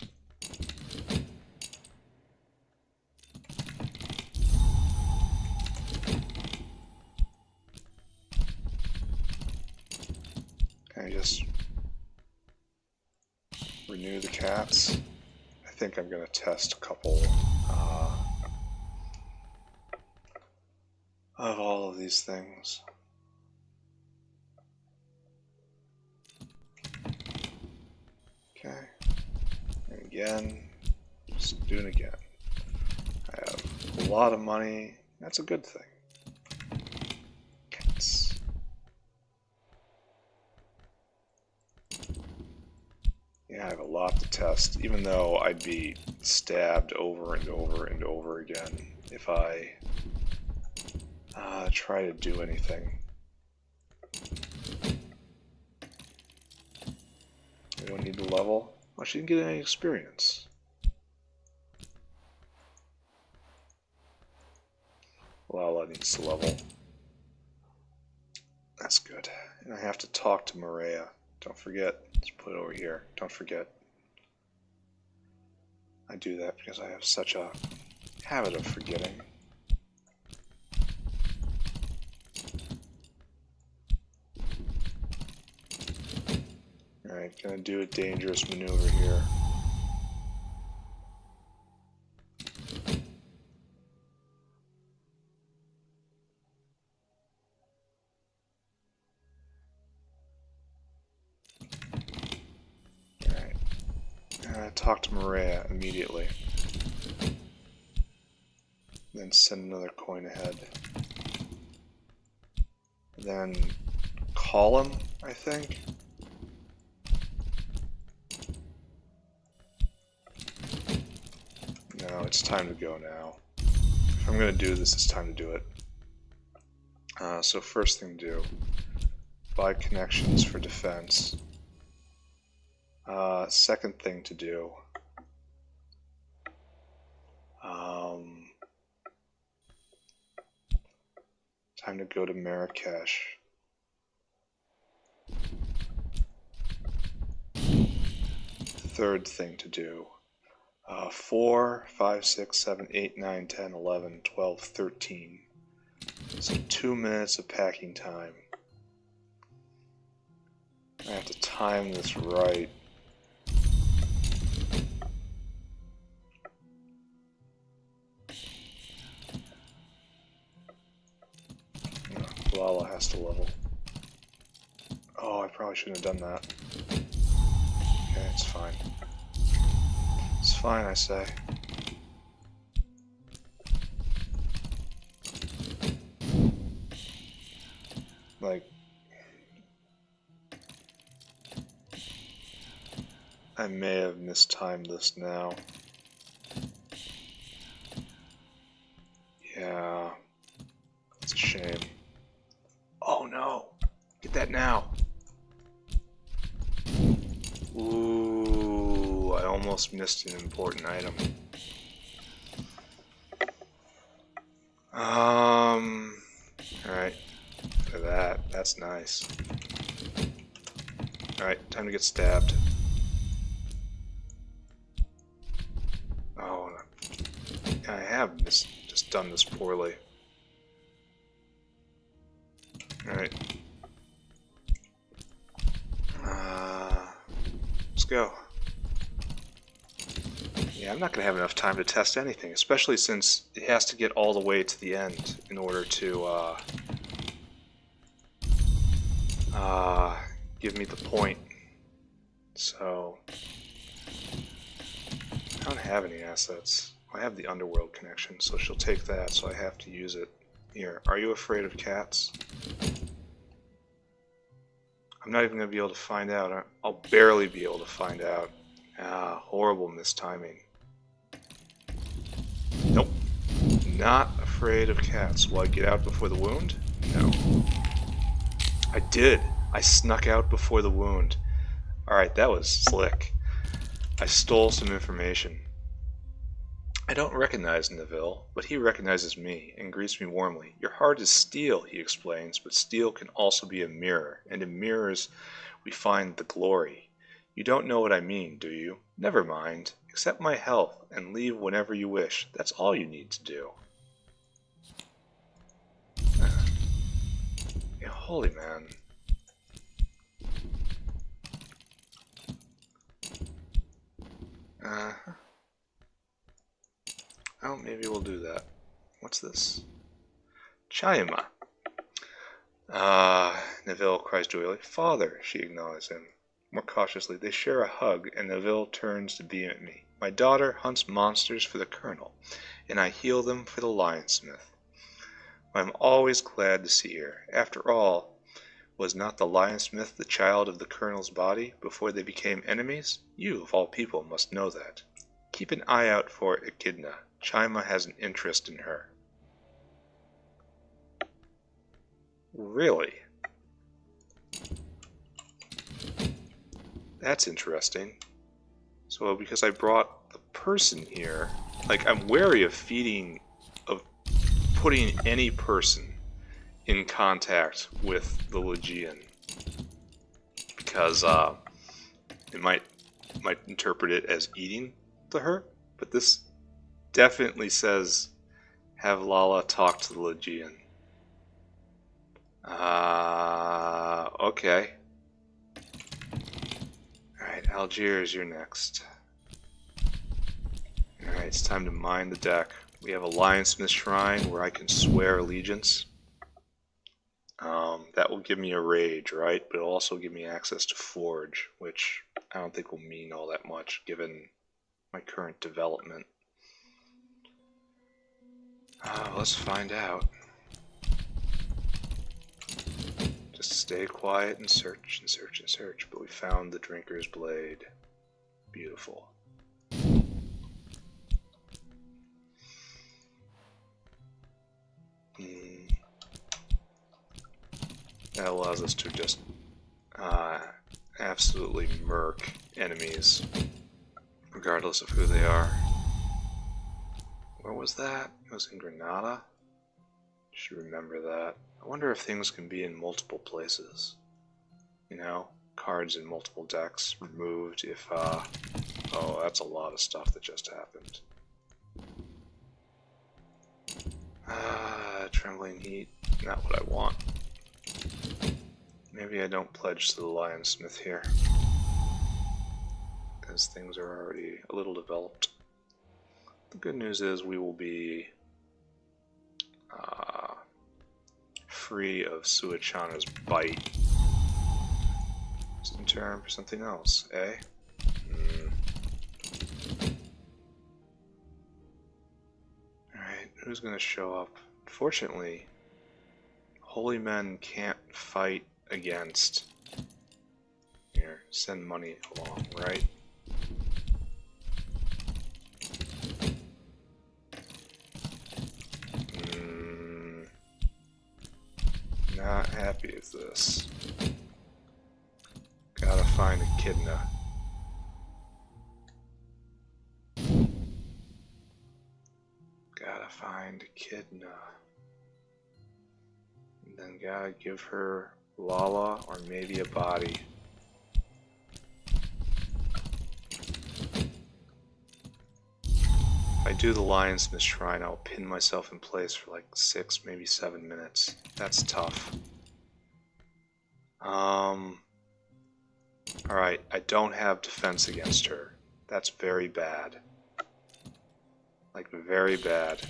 A: Can I just renew the cats? I think I'm going to test a couple of all of these things. Okay. And again, just do it again. I have a lot of money. That's a good thing. Cats. Yeah, I have a lot to test, even though I'd be stabbed over and over and over again if I try to do anything. We don't need to level. Well, she didn't get any experience. Lala needs to level. That's good. And I have to talk to Maria. Don't forget. Let's put it over here. Don't forget. I do that because I have such a habit of forgetting. Alright, gonna do a dangerous maneuver here. Alright. Talk to Maria immediately. Then send another coin ahead. Then call him, I think. No, it's time to go now. If I'm going to do this, it's time to do it. So first thing to do, buy connections for defense. Second thing to do. Time to go to Marrakesh. Third thing to do. 4, 5, 6, 7, 8, 9, 10, 11, 12, 13. So 2 minutes of packing time. I have to time this right. Lala has to level. Oh, I probably shouldn't have done that. Okay, it's fine. It's fine, I say. Like, I may have mistimed this now. Yeah, it's a shame. Oh no! Get that now! Ooh, I almost missed an important item. Alright. Look at that. That's nice. Alright, time to get stabbed. Oh, I have just done this poorly. Alright. Let's go. Yeah, I'm not going to have enough time to test anything, especially since it has to get all the way to the end in order to give me the point. So, I don't have any assets. I have the underworld connection, so she'll take that, so I have to use it. Here, are you afraid of cats? I'm not even going to be able to find out. I'll barely be able to find out. Horrible mistiming. Nope. Not afraid of cats. Will I get out before the wound? No. I did. I snuck out before the wound. Alright, that was slick. I stole some information. I don't recognize Neville, but he recognizes me and greets me warmly. Your heart is steel, he explains, but steel can also be a mirror, and in mirrors we find the glory. You don't know what I mean, do you? Never mind. Accept my health and leave whenever you wish. That's all you need to do. Yeah, holy man. Oh, maybe we'll do that. What's this? Chima. Neville cries joyfully. Father, she acknowledges him. More cautiously, they share a hug, and Neville turns to beam at me. My daughter hunts monsters for the Colonel, and I heal them for the Lionsmith. I'm always glad to see her. After all, was not the Lionsmith the child of the Colonel's body before they became enemies? You, of all people, must know that. Keep an eye out for Echidna. Chima has an interest in her. Really? That's interesting. So because I brought the person here, like I'm wary of putting any person in contact with the Legion. Because it might interpret it as eating her, but this definitely says have Lala talk to the Legion. Okay. Alright, Algiers, you're next. Alright, it's time to mine the deck. We have a Lionsmith Shrine where I can swear allegiance. That will give me a rage, right? But it'll also give me access to Forge, which I don't think will mean all that much given my current development. Let's find out. Just stay quiet and search and search and search. But we found the Drinker's Blade. Beautiful. That allows us to just absolutely murk enemies, regardless of who they are. Where was that? It was in Granada? Should remember that. I wonder if things can be in multiple places. You know, cards in multiple decks removed if, oh, that's a lot of stuff that just happened. Trembling Heat, not what I want. Maybe I don't pledge to the Lionsmith here, because things are already a little developed. The good news is we will be free of Suichana's bite. Just in turn for something else, eh? Alright, who's gonna show up? Unfortunately, holy men can't fight against... Here, send money along, right? Not happy with this. Gotta find Echidna. Gotta find Echidna. And then gotta give her Lala or maybe a body. If I do the Lionsmith Shrine, I'll pin myself in place for like 6, maybe 7 minutes. That's tough. Alright, I don't have defense against her. That's very bad. Like, very bad.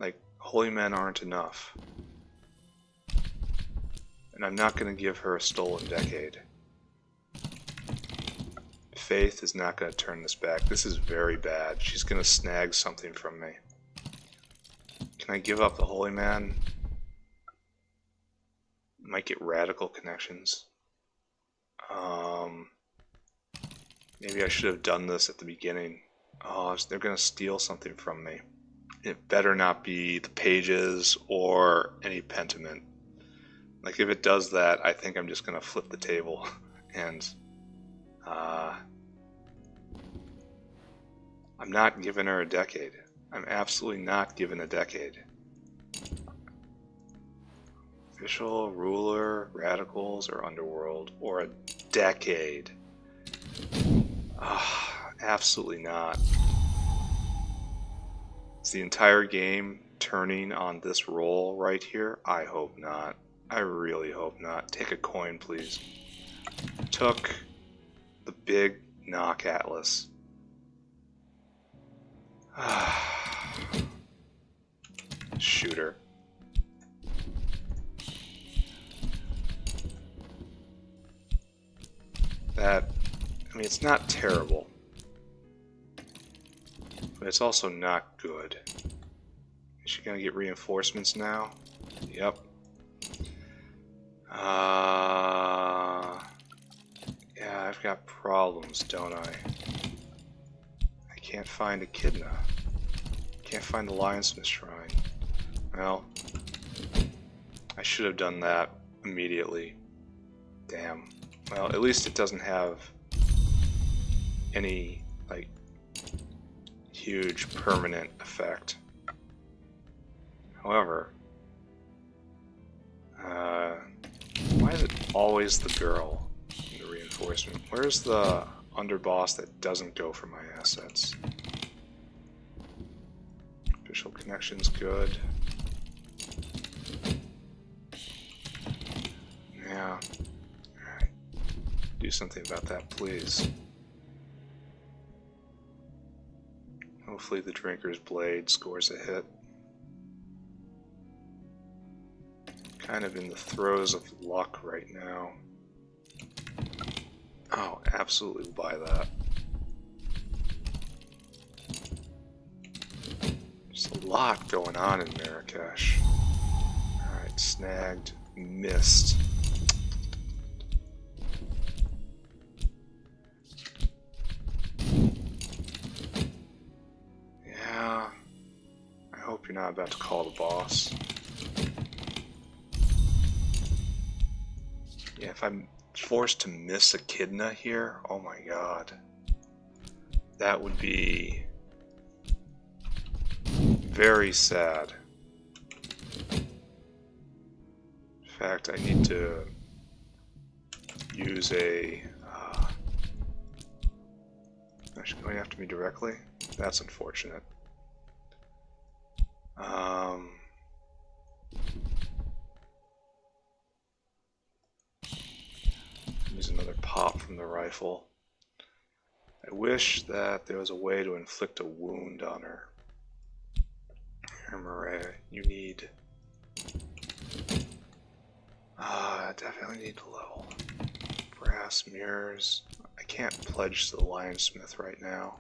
A: Like, holy men aren't enough. And I'm not going to give her a stolen decade. Faith is not going to turn this back. This is very bad. She's going to snag something from me. Can I give up the holy man? Might get radical connections. Maybe I should have done this at the beginning. Oh, they're going to steal something from me. It better not be the pages or any pentiment. Like, if it does that, I think I'm just going to flip the table. And, I'm not giving her a decade. I'm absolutely not giving a decade. Official, ruler, radicals, or underworld, or a decade. Absolutely not. Is the entire game turning on this roll right here? I hope not. I really hope not. Take a coin, please. Took the big knock atlas. Shooter. That, I mean, it's not terrible, but it's also not good. Is she gonna get reinforcements now? Yep. Yeah, I've got problems, don't I? I can't find Echidna. Can't find the Lionsmith Shrine. Well, I should have done that immediately. Damn. Well, at least it doesn't have any, like, huge permanent effect. However, why is it always the girl in the reinforcement? Where's the underboss that doesn't go for my assets? Official connection's good. Yeah. Alright. Do something about that, please. Hopefully the Drinker's Blade scores a hit. Kind of in the throes of luck right now. Oh, absolutely buy that. There's a lot going on in Marrakesh. Alright, snagged, missed. Yeah, I hope you're not about to call the boss. Yeah, if I'm forced to miss Echidna here, oh my god. That would be very sad. In fact, I need to use a... actually going after me directly? That's unfortunate. Use another pop from the rifle. I wish that there was a way to inflict a wound on her. Here, Maria, you need... definitely need to level. Brass mirrors. I can't pledge to the Lionsmith right now.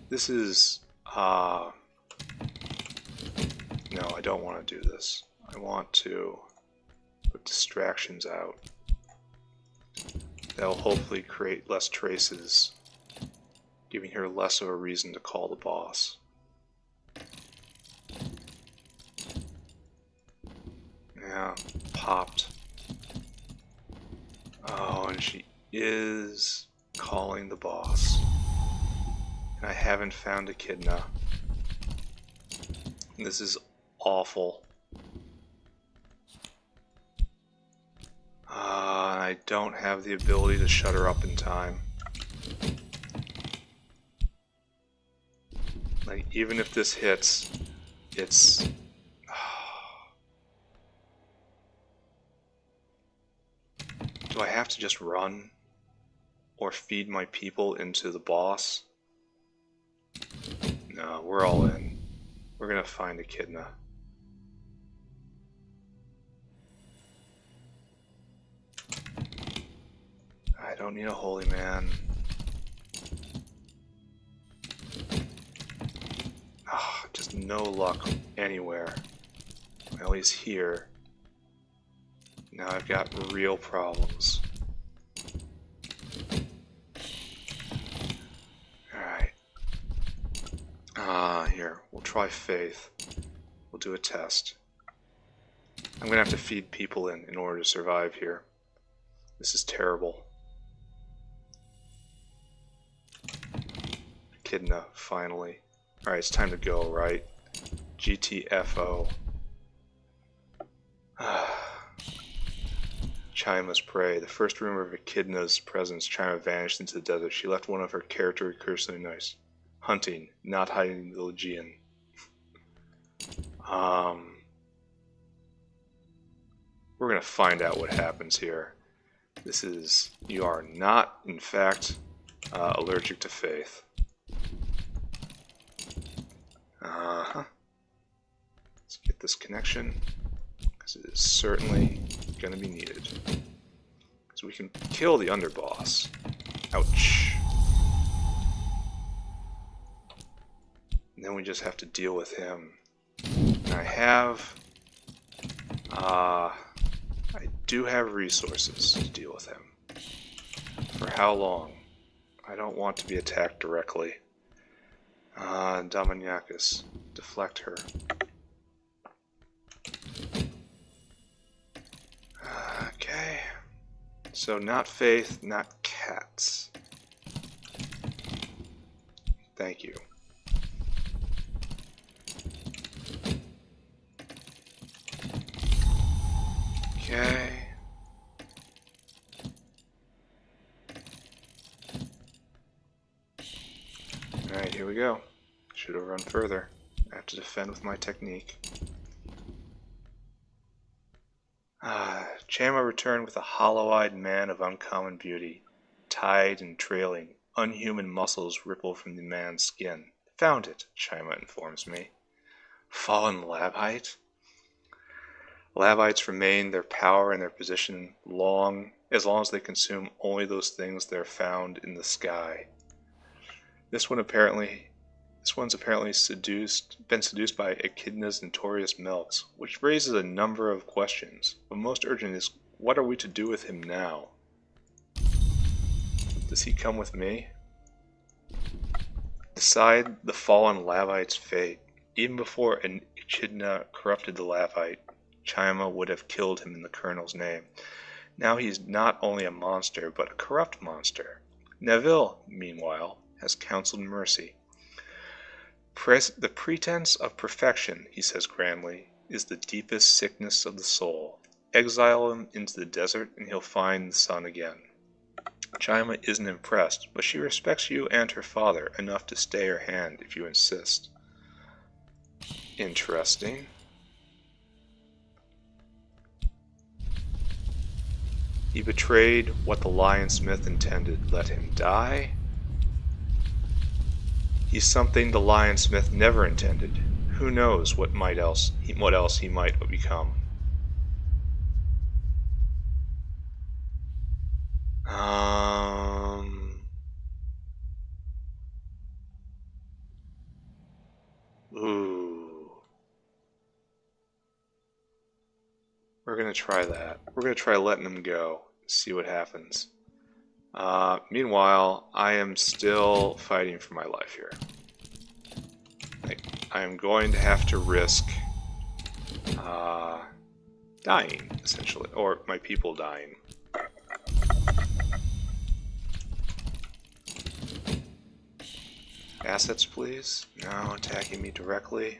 A: This is... no, I don't want to do this. I want to put distractions out. That'll hopefully create less traces, giving her less of a reason to call the boss. Yeah, popped. Oh, and she is calling the boss. And I haven't found Echidna. This is awful. I don't have the ability to shut her up in time. Like, even if this hits, it's... Do I have to just run? Or feed my people into the boss? No, we're all in. We're gonna find Echidna. I don't need a holy man. Just no luck anywhere. Well, he's here. Now I've got real problems. Alright. Here. We'll try faith. We'll do a test. I'm gonna have to feed people in order to survive here. This is terrible. Echidna, finally. Alright, it's time to go, right? GTFO. Chima's prey. The first rumor of Echidna's presence, Chima vanished into the desert. She left one of her character recursive nice. Hunting, not hiding the Legion. We're gonna find out what happens here. This is... You are not, in fact, allergic to faith. Let's get this connection, because it is certainly going to be needed. Because we can kill the underboss. Ouch. And then we just have to deal with him. And I do have resources to deal with him. For how long? I don't want to be attacked directly. Dominiacus, deflect her. Okay. So not faith, not cats. Thank you. Okay. Alright, here we go. Should have run further. I have to defend with my technique. Chama returned with a hollow-eyed man of uncommon beauty. Tied and trailing, unhuman muscles ripple from the man's skin. Found it, Chima informs me. Fallen Labite? Labites remain their power and their position as long as they consume only those things that are found in the sky. This one's apparently been seduced by Echidna's notorious milks, which raises a number of questions. But most urgent is, what are we to do with him now? Does he come with me? Decide the fallen Labite's fate. Even before an Echidna corrupted the Labite, Chima would have killed him in the Colonel's name. Now he's not only a monster, but a corrupt monster. Neville, meanwhile, has counseled mercy. The pretense of perfection, he says grandly, is the deepest sickness of the soul. Exile him into the desert and he'll find the sun again. Chima isn't impressed, but she respects you and her father enough to stay her hand if you insist. Interesting. He betrayed what the Lionsmith intended. Let him die. He's something the Lionsmith never intended. Who knows what else he might become. Ooh. We're gonna try that. We're gonna try letting him go. See what happens. Meanwhile, I am still fighting for my life here. I am going to have to risk dying, essentially, or my people dying. Assets, please. No, attacking me directly.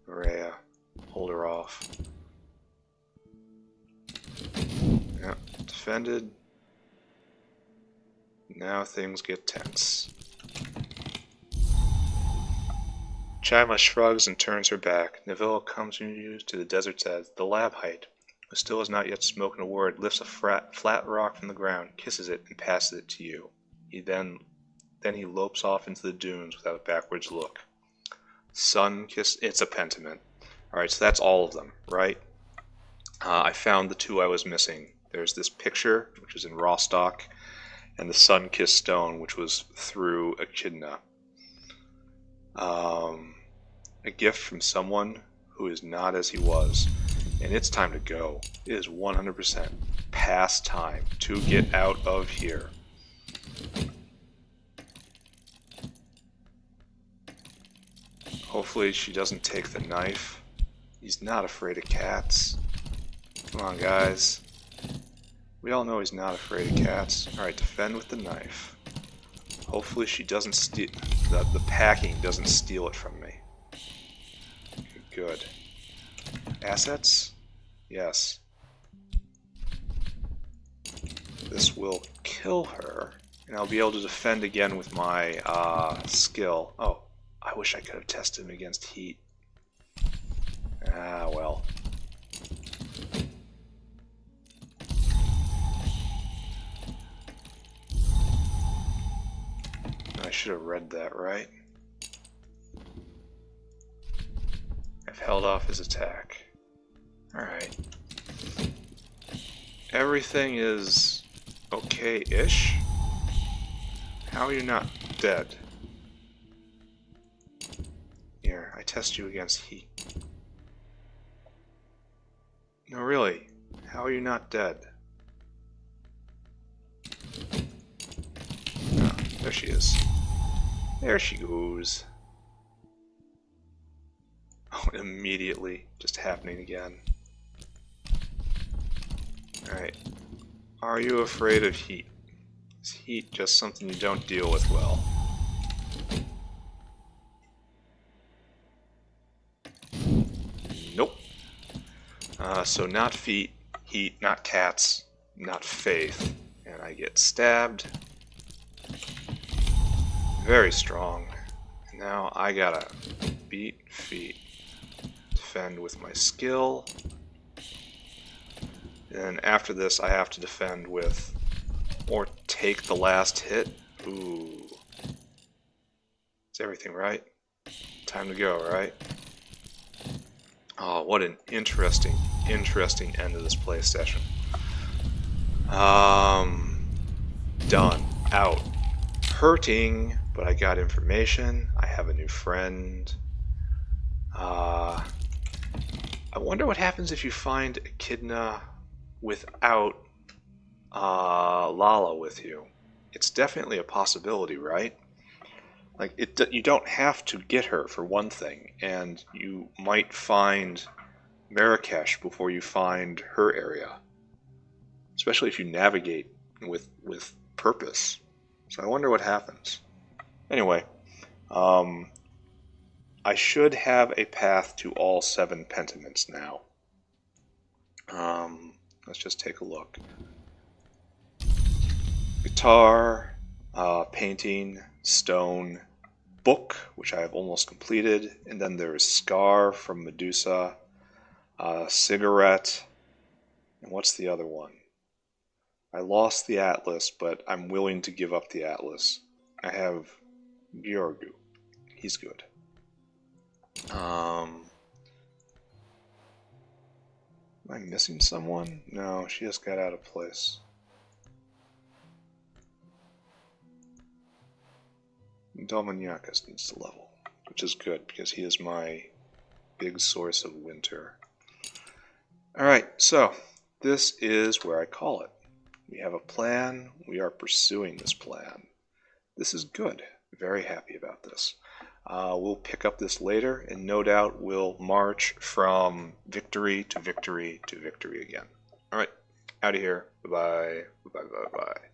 A: Rhea, hold her off. Yep, defended. Now things get tense. Chima shrugs and turns her back. Neville comes to the desert's edge, the lab height, who still has not yet spoken a word, lifts a flat rock from the ground, kisses it, and passes it to you. Then he lopes off into the dunes without a backwards look. Sun kiss. It's a pentiment. Alright, so that's all of them, right? I found the two I was missing. There's this picture, which is in raw stock, and the sun-kissed stone, which was through Echidna. A gift from someone who is not as he was. And it's time to go. It is 100% past time to get out of here. Hopefully she doesn't take the knife. He's not afraid of cats. Come on, guys. We all know he's not afraid of cats. Alright, defend with the knife. Hopefully she doesn't steal... The packing doesn't steal it from me. Good. Assets? Yes. This will kill her, and I'll be able to defend again with my skill. Oh, I wish I could have tested him against heat. Ah, well. I should have read that, right? I've held off his attack. Alright. Everything is okay-ish. How are you not dead? Here, I test you against heat. No, really. How are you not dead? Oh, there she is. There she goes. Oh, immediately. Just happening again. Alright. Are you afraid of heat? Is heat just something you don't deal with well? Nope. So not feet, heat, not cats, not faith. And I get stabbed. Very strong. Now I gotta beat feet. Defend with my skill. And after this I have to defend with, or take the last hit. Ooh. Is everything right? Time to go, right? Oh, what an interesting end of this play session. Done. Out. Hurting, but I got information. I have a new friend. I wonder what happens if you find Echidna without Lala with you. It's definitely a possibility, right? Like, you don't have to get her, for one thing, and you might find Marrakesh before you find her area, especially if you navigate with purpose. So I wonder what happens. Anyway, I should have a path to all 7 pentiments now. Let's just take a look. Guitar, painting, stone, book, which I have almost completed, and then there's Scar from Medusa, cigarette, and what's the other one? I lost the Atlas, but I'm willing to give up the Atlas. I have Gyorgu. He's good. Am I missing someone? No, she just got out of place. Dominiacus needs to level, which is good because he is my big source of winter. Alright, so this is where I call it. We have a plan. We are pursuing this plan. This is good. Very happy about this. We'll pick up this later, and no doubt we'll march from victory to victory to victory again. Alright, out of here. Bye-bye. Bye-bye. Bye-bye.